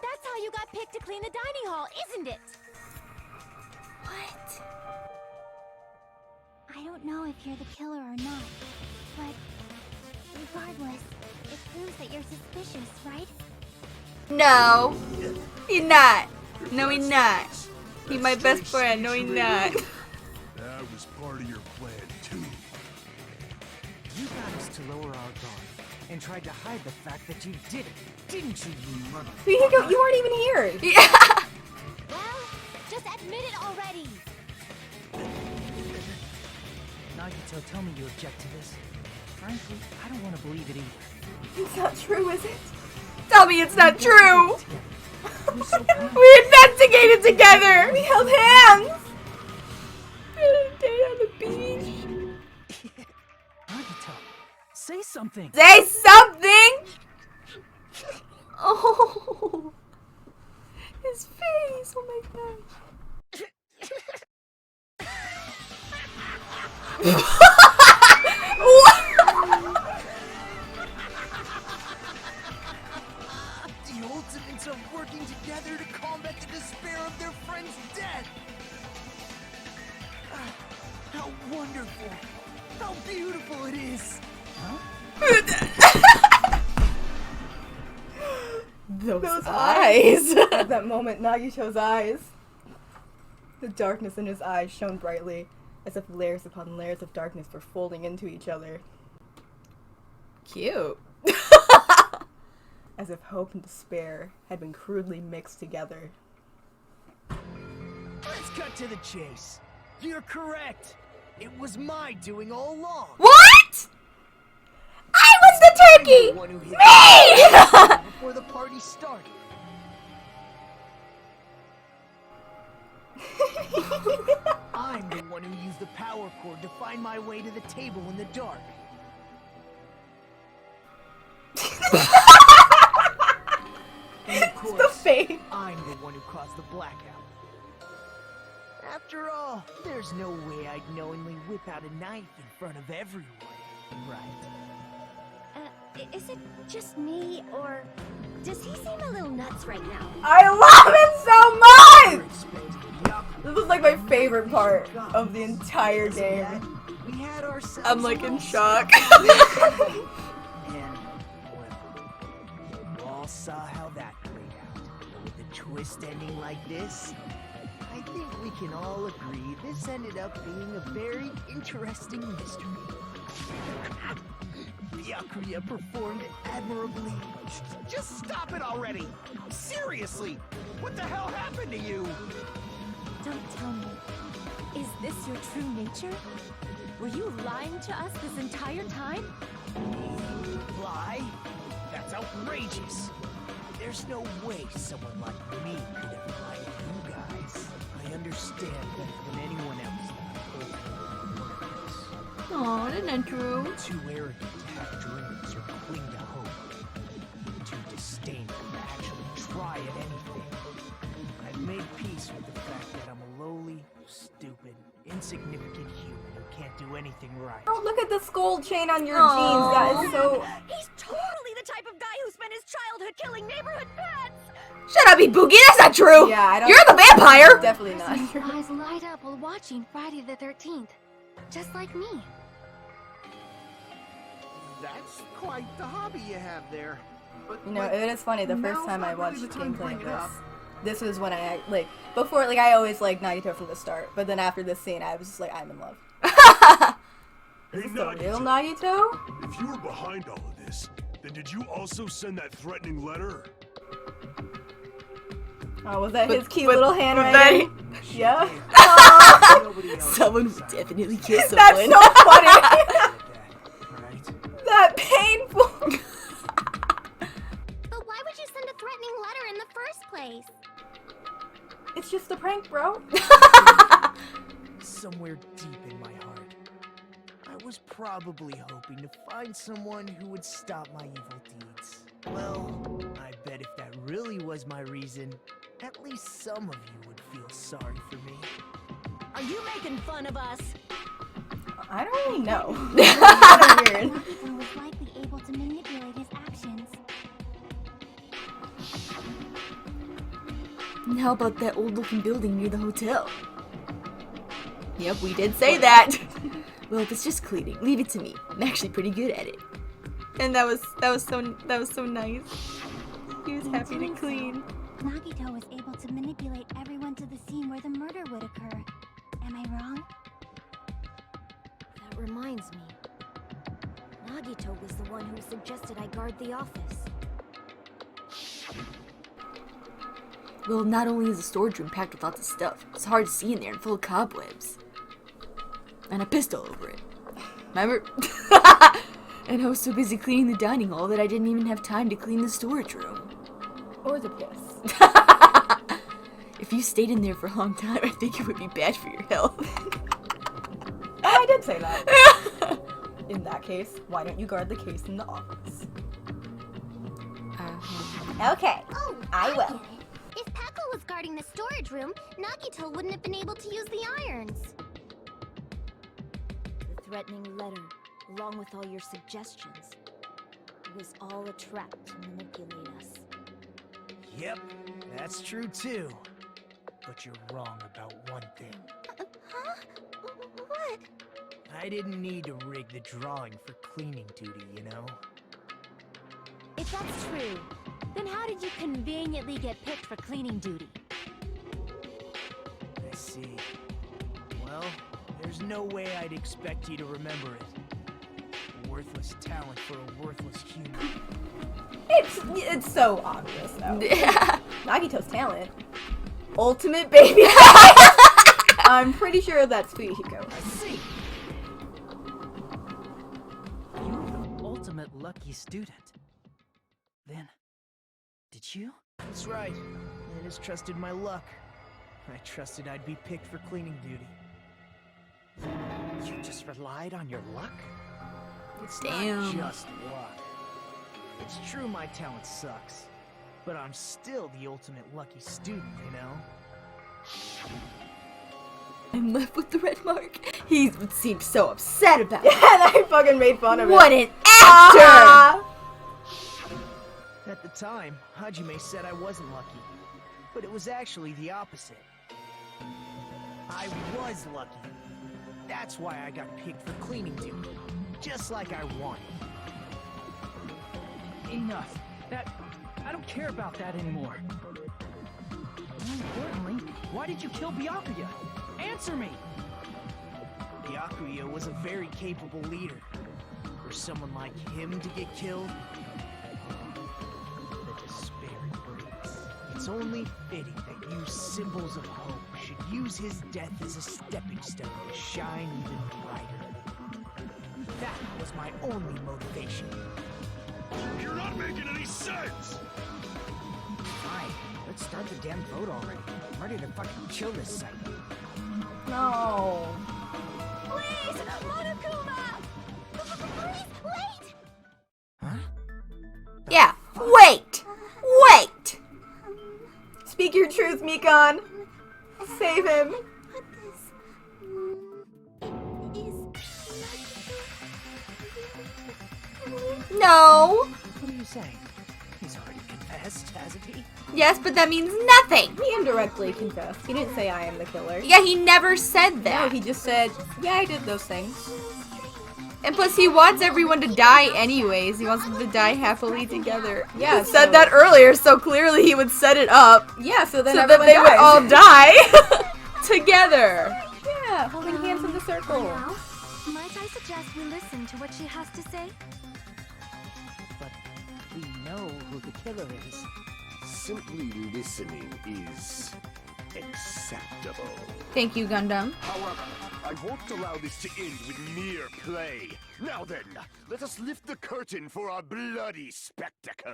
That's how you got picked to clean the dining hall, isn't it? What? I don't know if you're the killer or not, but regardless, it proves that you're suspicious, right? No. He's not. No, he's not. He's my best friend. No, he's not. That was part of your plan, too. You got us to lower our guard and tried to hide the fact that you did it, didn't you, you mother? Hiyoko, you weren't even here. Yeah. Well, just admit it already. Nagito, tell me you object to this. Frankly, I don't want to believe it either. It's not true, is it? Tell me it's not true. We're so close. We investigated together. We held hands. We had a day on the beach. Nagito, say something. Say something. Oh, his face. Oh my gosh. The ultimates of working together to combat the despair of their friend's death. How wonderful. How beautiful it is. Those eyes. At that moment, Nagito's eyes. The darkness in his eyes shone brightly, as if layers upon layers of darkness were folding into each other. Cute. As if hope and despair had been crudely mixed together. Let's cut to the chase. You're correct. It was my doing all along. What? I was the turkey. One who hit Me. before the party started. I'm the one who used the power cord to find my way to the table in the dark. And of course, The face. I'm the one who caused the blackout. After all, there's no way I'd knowingly whip out a knife in front of everyone, right? Is it just me, or does he seem a little nuts right now? I love it so much! This was like my favorite part of the entire game. We had ourselves I'm like in shock. And, well, you all saw how that played out. But with a twist ending like this, I think we can all agree this ended up being a very interesting mystery. Byakuya performed admirably. Just stop it already! Seriously! What the hell happened to you? Don't tell me. Is this your true nature? Were you lying to us this entire time? Lie? That's outrageous. There's no way someone like me could have lied to you guys. I understand better than anyone else that Aw, isn't that true? I'm too arrogant to have dreams or cling to hope. Too disdainful to actually try at anything. I've made peace with the fact that I'm a lowly, stupid, insignificant human who can't do anything right. Oh, look at the skull chain on your Aw. jeans. That is so... He's totally the type of guy who spent his childhood killing neighborhood pets! Shut up, Ibuki. That's not true. Yeah, I don't... You're the vampire. Definitely not. His eyes light up while watching Friday the 13th. Just like me. That's quite the hobby you have there. But, You know, it is funny, the first now's time I not really watched the time to gameplay bring of it this, up. this was when I, like, before, like, I always liked Nagito from the start, but then after this scene, I was just like, I'm in love. Hey, Is this the real Nagito, Nagito? if you were behind all of this, then did you also send that threatening letter? Oh, was that his cute but- little but handwriting? Yeah? Nobody else Someone would decided definitely to kill decide That's someone. so funny! that, right? That painful! But why would you send a threatening letter in the first place? It's just a prank, bro. Somewhere deep in my heart, I was probably hoping to find someone who would stop my evil deeds. Well, I bet if that really was my reason, at least some of you would feel sorry for me. Are you making fun of us? I don't really know. It's kind of weird. Nagito was likely able to manipulate his actions. And how about that old-looking building near the hotel? Yep, we did say that. Well, if it's just cleaning, leave it to me. I'm actually pretty good at it. And that was so nice. He was happy to clean. Nagito was able to manipulate everyone to the scene where the murder would occur. Am I wrong? That reminds me. Nagito was the one who suggested I guard the office. Well, not only is the storage room packed with lots of stuff, it's hard to see in there and full of cobwebs. And I pissed all over it. Remember? And I was so busy cleaning the dining hall that I didn't even have time to clean the storage room. Or the piss. If you stayed in there for a long time, I think it would be bad for your health. Oh, I did say that. In that case, why don't you guard the case in the office? Okay, Oh, I will. get it. If Peko was guarding the storage room, Nagito wouldn't have been able to use the irons. The threatening letter, along with all your suggestions, it was all a trap to manipulate us. Yep, that's true too. But you're wrong about one thing. Huh? What? I didn't need to rig the drawing for cleaning duty, you know? If that's true, then how did you conveniently get picked for cleaning duty? I see. Well, there's no way I'd expect you to remember it. A worthless talent for a worthless human. It's so obvious though. Yeah. Nagito's talent. Ultimate baby. I'm pretty sure that's Hiyoko. I see. You're the ultimate lucky student. Then, did you? That's right. I just trusted my luck. I trusted I'd be picked for cleaning duty. You just relied on your luck? It's Damn. not just luck. It's true my talent sucks, but I'm still the ultimate lucky student, you know? I'm left with the red mark. He seemed so upset about it. Yeah, I fucking made fun of it. What an actor! At the time, Hajime said I wasn't lucky, but it was actually the opposite. I was lucky. That's why I got picked for cleaning duty, just like I wanted. Enough. I don't care about that anymore. More importantly, why did you kill Byakuya? Answer me! Byakuya was a very capable leader. For someone like him to get killed, the despair breaks. It's only fitting that you symbols of hope should use his death as a stepping stone to shine even brighter. That was my only motivation. You're not making any sense! Fine, let's start the damn vote already. I'm ready to fucking kill this site. No. Please, Monokuma! Please, wait! Huh? Yeah, wait! Wait! Speak your truth, Mikon. Save him. What is... No! What are you saying? He's already confessed, hasn't he? Yes, but that means nothing! He indirectly confessed. He didn't say I am the killer. Yeah, he never said that. No, he just said, yeah, I did those things. And plus, he wants everyone to die anyways. He wants them to die happily together. Yeah, he said that earlier, so clearly he would set it up. Yeah, so then so that they would all die together. Yeah, holding hands in the circle. Now, might I suggest we listen to what she has to say? But we know who the killer is. Simply listening is acceptable. Thank you, Gundam. However, I won't allow this to end with mere play. Now then, let us lift the curtain for our bloody spectacle.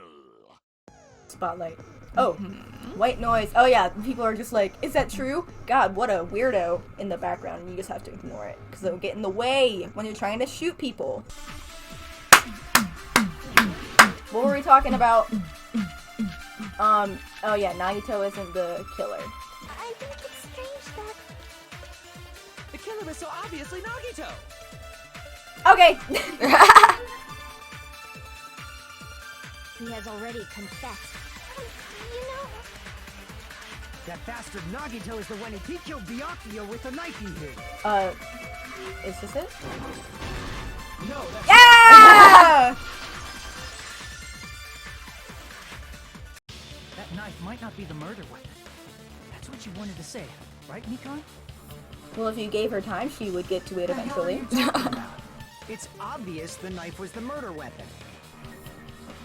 Spotlight. Oh, white noise. Oh yeah, people are just like, is that true? God, what a weirdo in the background, and you just have to ignore it, because it'll get in the way when you're trying to shoot people. What were we talking about? Oh yeah, Nagito isn't the killer. I think it's strange that... The killer is so obviously Nagito! Okay! He has already confessed. You know... That bastard Nagito is the one who killed Byakuya with the knife he hid. Is this it? No, that's Yeah! That knife might not be the murder weapon. That's what you wanted to say, right, Mikon? Well, if you gave her time, she would get to it eventually. It's obvious the knife was the murder weapon.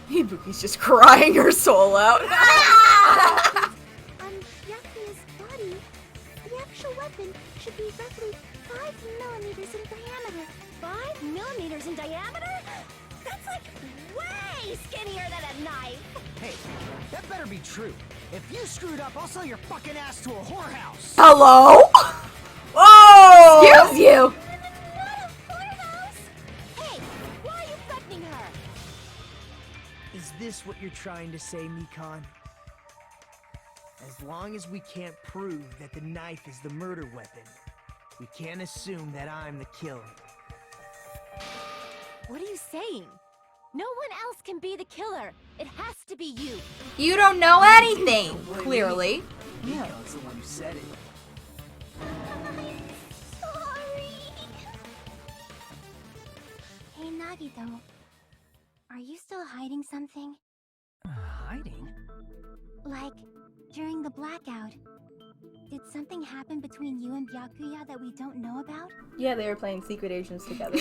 Ibuki's just crying her soul out. On Byakuya's body, the actual weapon should be roughly 5 millimeters in diameter. 5 millimeters in diameter? That's like way skinnier than a knife. Hey, that better be true. If you screwed up, I'll sell your fucking ass to a whorehouse. Hello? Whoa! Excuse you! Not a whorehouse! Hey, why are you threatening her? Is this what you're trying to say, Mikan? As long as we can't prove that the knife is the murder weapon, we can't assume that I'm the killer. What are you saying? No one else can be the killer. It has to be you. You don't know anything, clearly. Mikan's the one who said it. Sorry. Hey, Nagito. Are you still hiding something? Hiding? Like, during the blackout, did something happen between you and Byakuya that we don't know about? Yeah, they were playing Secret Agents together.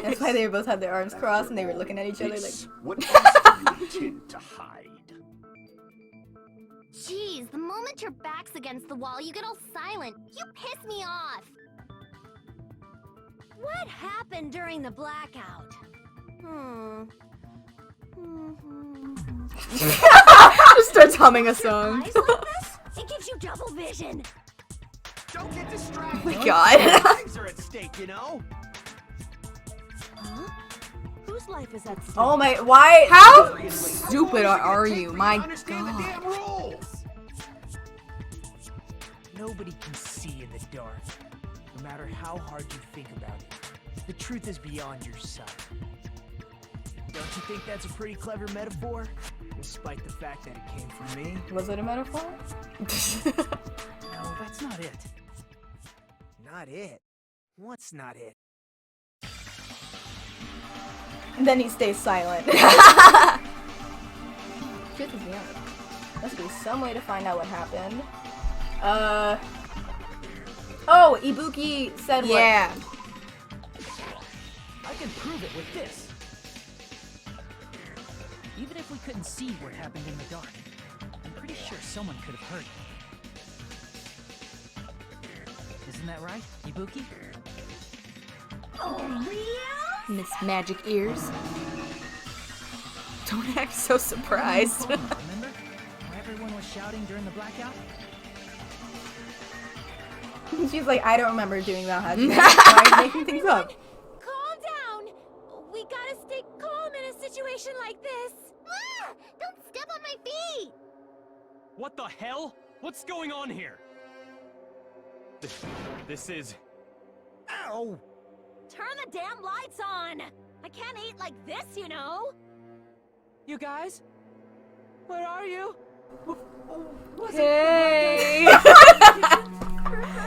That's why they both had their arms crossed and they were looking at each other like... What else do you intend to hide? Jeez, the moment your back's against the wall, you get all silent. You piss me off. What happened during the blackout? Just starts humming a song. Eyes like this? It gives you double vision. Don't get distracted. Oh my god. Things are at stake, you know? Huh? Whose life is at stake? Oh my, why? How stupid are you? My Understand the damn god. rules. Nobody can see in the dark, no matter how hard you think about it. The truth is beyond your sight. Don't you think that's a pretty clever metaphor? Despite the fact that it came from me? Was it a metaphor? No, that's not it. Not it? What's not it? And then he stays silent. Truth is beyond. Must be some way to find out what happened. Oh, Ibuki said what? Yeah. I can prove it with this. Even if we couldn't see what happened in the dark, I'm pretty sure someone could have heard it. Isn't that right, Ibuki? Oh, yeah? Miss Magic Ears. Don't act so surprised. Remember how everyone was shouting during the blackout? She's like, I don't remember doing that. Why are you making things up? Calm down. We gotta stay calm in a situation like this. Ah! Don't step on my feet! What the hell? What's going on here? This is... Ow! Turn the damn lights on. I can't eat like this, you know. You guys? Where are you? Hey!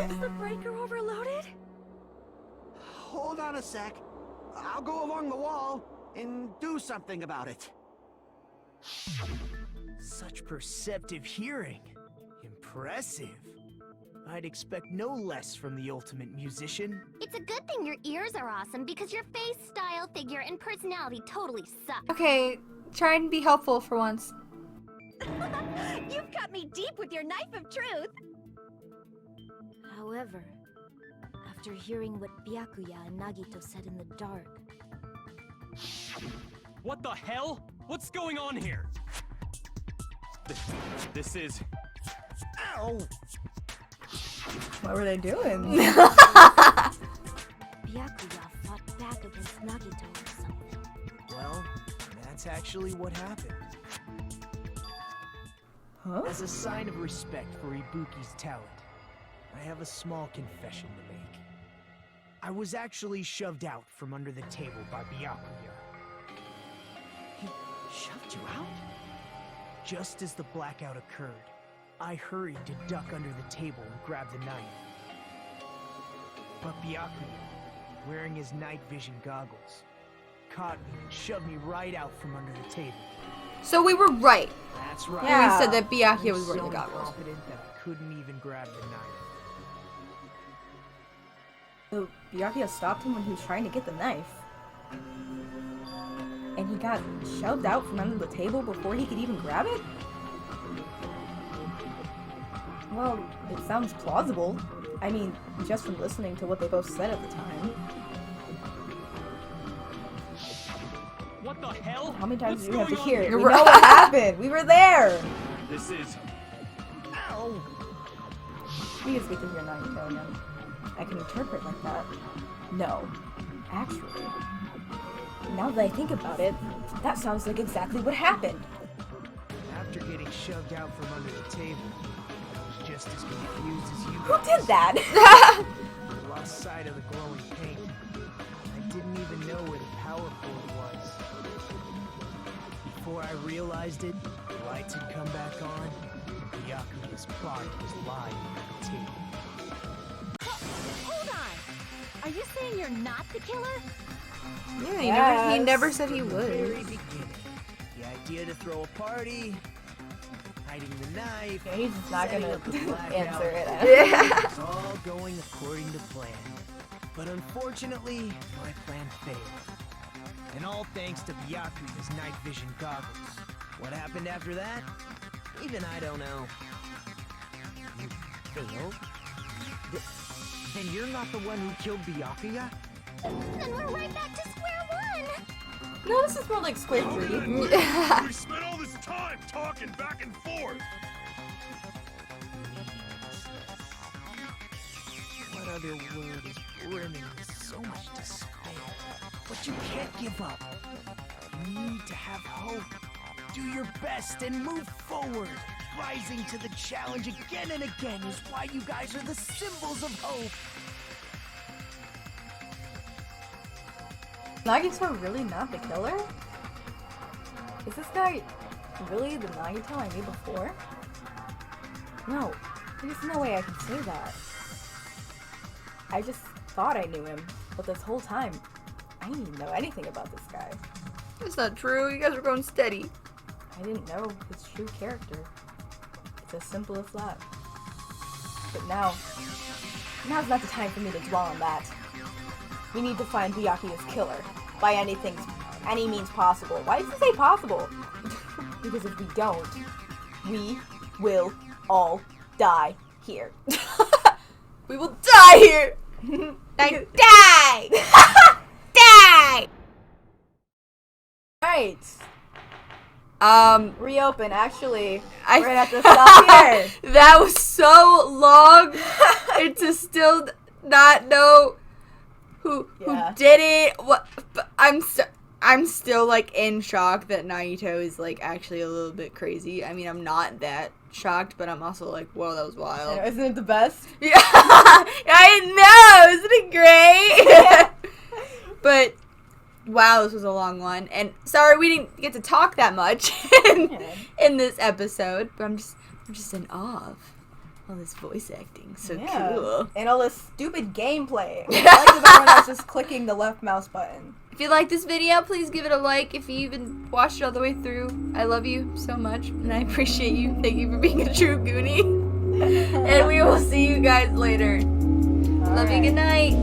Is the breaker overloaded? Hold on a sec. I'll go along the wall and do something about it. Such perceptive hearing. Impressive. I'd expect no less from the ultimate musician. It's a good thing your ears are awesome because your face, style, figure, and personality totally suck. Okay, try and be helpful for once. You've cut me deep with your knife of truth. However, after hearing what Byakuya and Nagito said in the dark... What the hell? What's going on here? This is... Ow! What were they doing? Byakuya fought back against Nagito or something. Well, that's actually what happened. Huh? As a sign of respect for Ibuki's talent, I have a small confession to make. I was actually shoved out from under the table by Byakuya. He shoved you out? Just as the blackout occurred, I hurried to duck under the table and grab the knife. But Byakuya, wearing his night vision goggles, caught me and shoved me right out from under the table. So we were right. That's right. When we said that I Byakuya was was wearing so the goggles. confident that I couldn't even grab the knife. So Byakuya stopped him when he was trying to get the knife. And he got shoved out from under the table before he could even grab it? Well, it sounds plausible. I mean, just from listening to what they both said at the time. What the hell? How many times What's do we have to going on hear it? here? We know what happened! We were there! This is... Ow! He is because you're not Italian. I can interpret like that. No. Actually. Now that I think about it, that sounds like exactly what happened. After getting shoved out from under the table, I was just as confused as you Who guys. did that? I lost sight of the glowing paint. I didn't even know where the power cord was. Before I realized it, the lights had come back on, and Byakuya's body was lying on the table. Hold on. Are you saying you're not the killer? Yeah, he never said he From the was. very beginning, the idea to throw a party, hiding the knife, Yeah, he's just not setting gonna up the blackout, answer it. Yeah. it's all going according to plan. But unfortunately, my plan failed. And all thanks to Byakuya's night vision goggles. What happened after that? Even I don't know. You failed? Then you're not the one who killed Byakuya? Then we're right back to square one. No, this is more like Squid Tree. We spent all this time talking back and forth. What other word is brimming with so much despair? But you can't give up. You need to have hope. Do your best and move forward. Rising to the challenge again and again is why you guys are the symbols of hope. Nagito really not the killer? Is this guy really the Nagito I knew before? No, there's no way I can say that. I just thought I knew him, but this whole time, I didn't even know anything about this guy. That's not true. You guys were going steady. I didn't know his true character. It's as simple as that. But now's not the time for me to dwell on that. We need to find Byakuya's killer by any means possible. Why does it say possible? Because if we don't, we will all die here. We will die here. Like, die! Die! Right. Reopen. Actually, we're gonna have to stop here. That was so long. And to still not know who did it. What? But I'm still like in shock that Naito is like actually a little bit crazy. I mean, I'm not that shocked, but I'm also like, whoa, that was wild. Yeah, isn't it the best? Yeah, I know. Isn't it great? But wow, this was a long one, and sorry we didn't get to talk that much in this episode. But I'm just in awe of all this voice acting. So cool. And all this stupid gameplay. I like that everyone else just clicking the left mouse button. If you like this video, please give it a like. If you even watched it all the way through, I love you so much, and I appreciate you. Thank you for being a true Goonie. And we will see you guys later. Love you. Good night.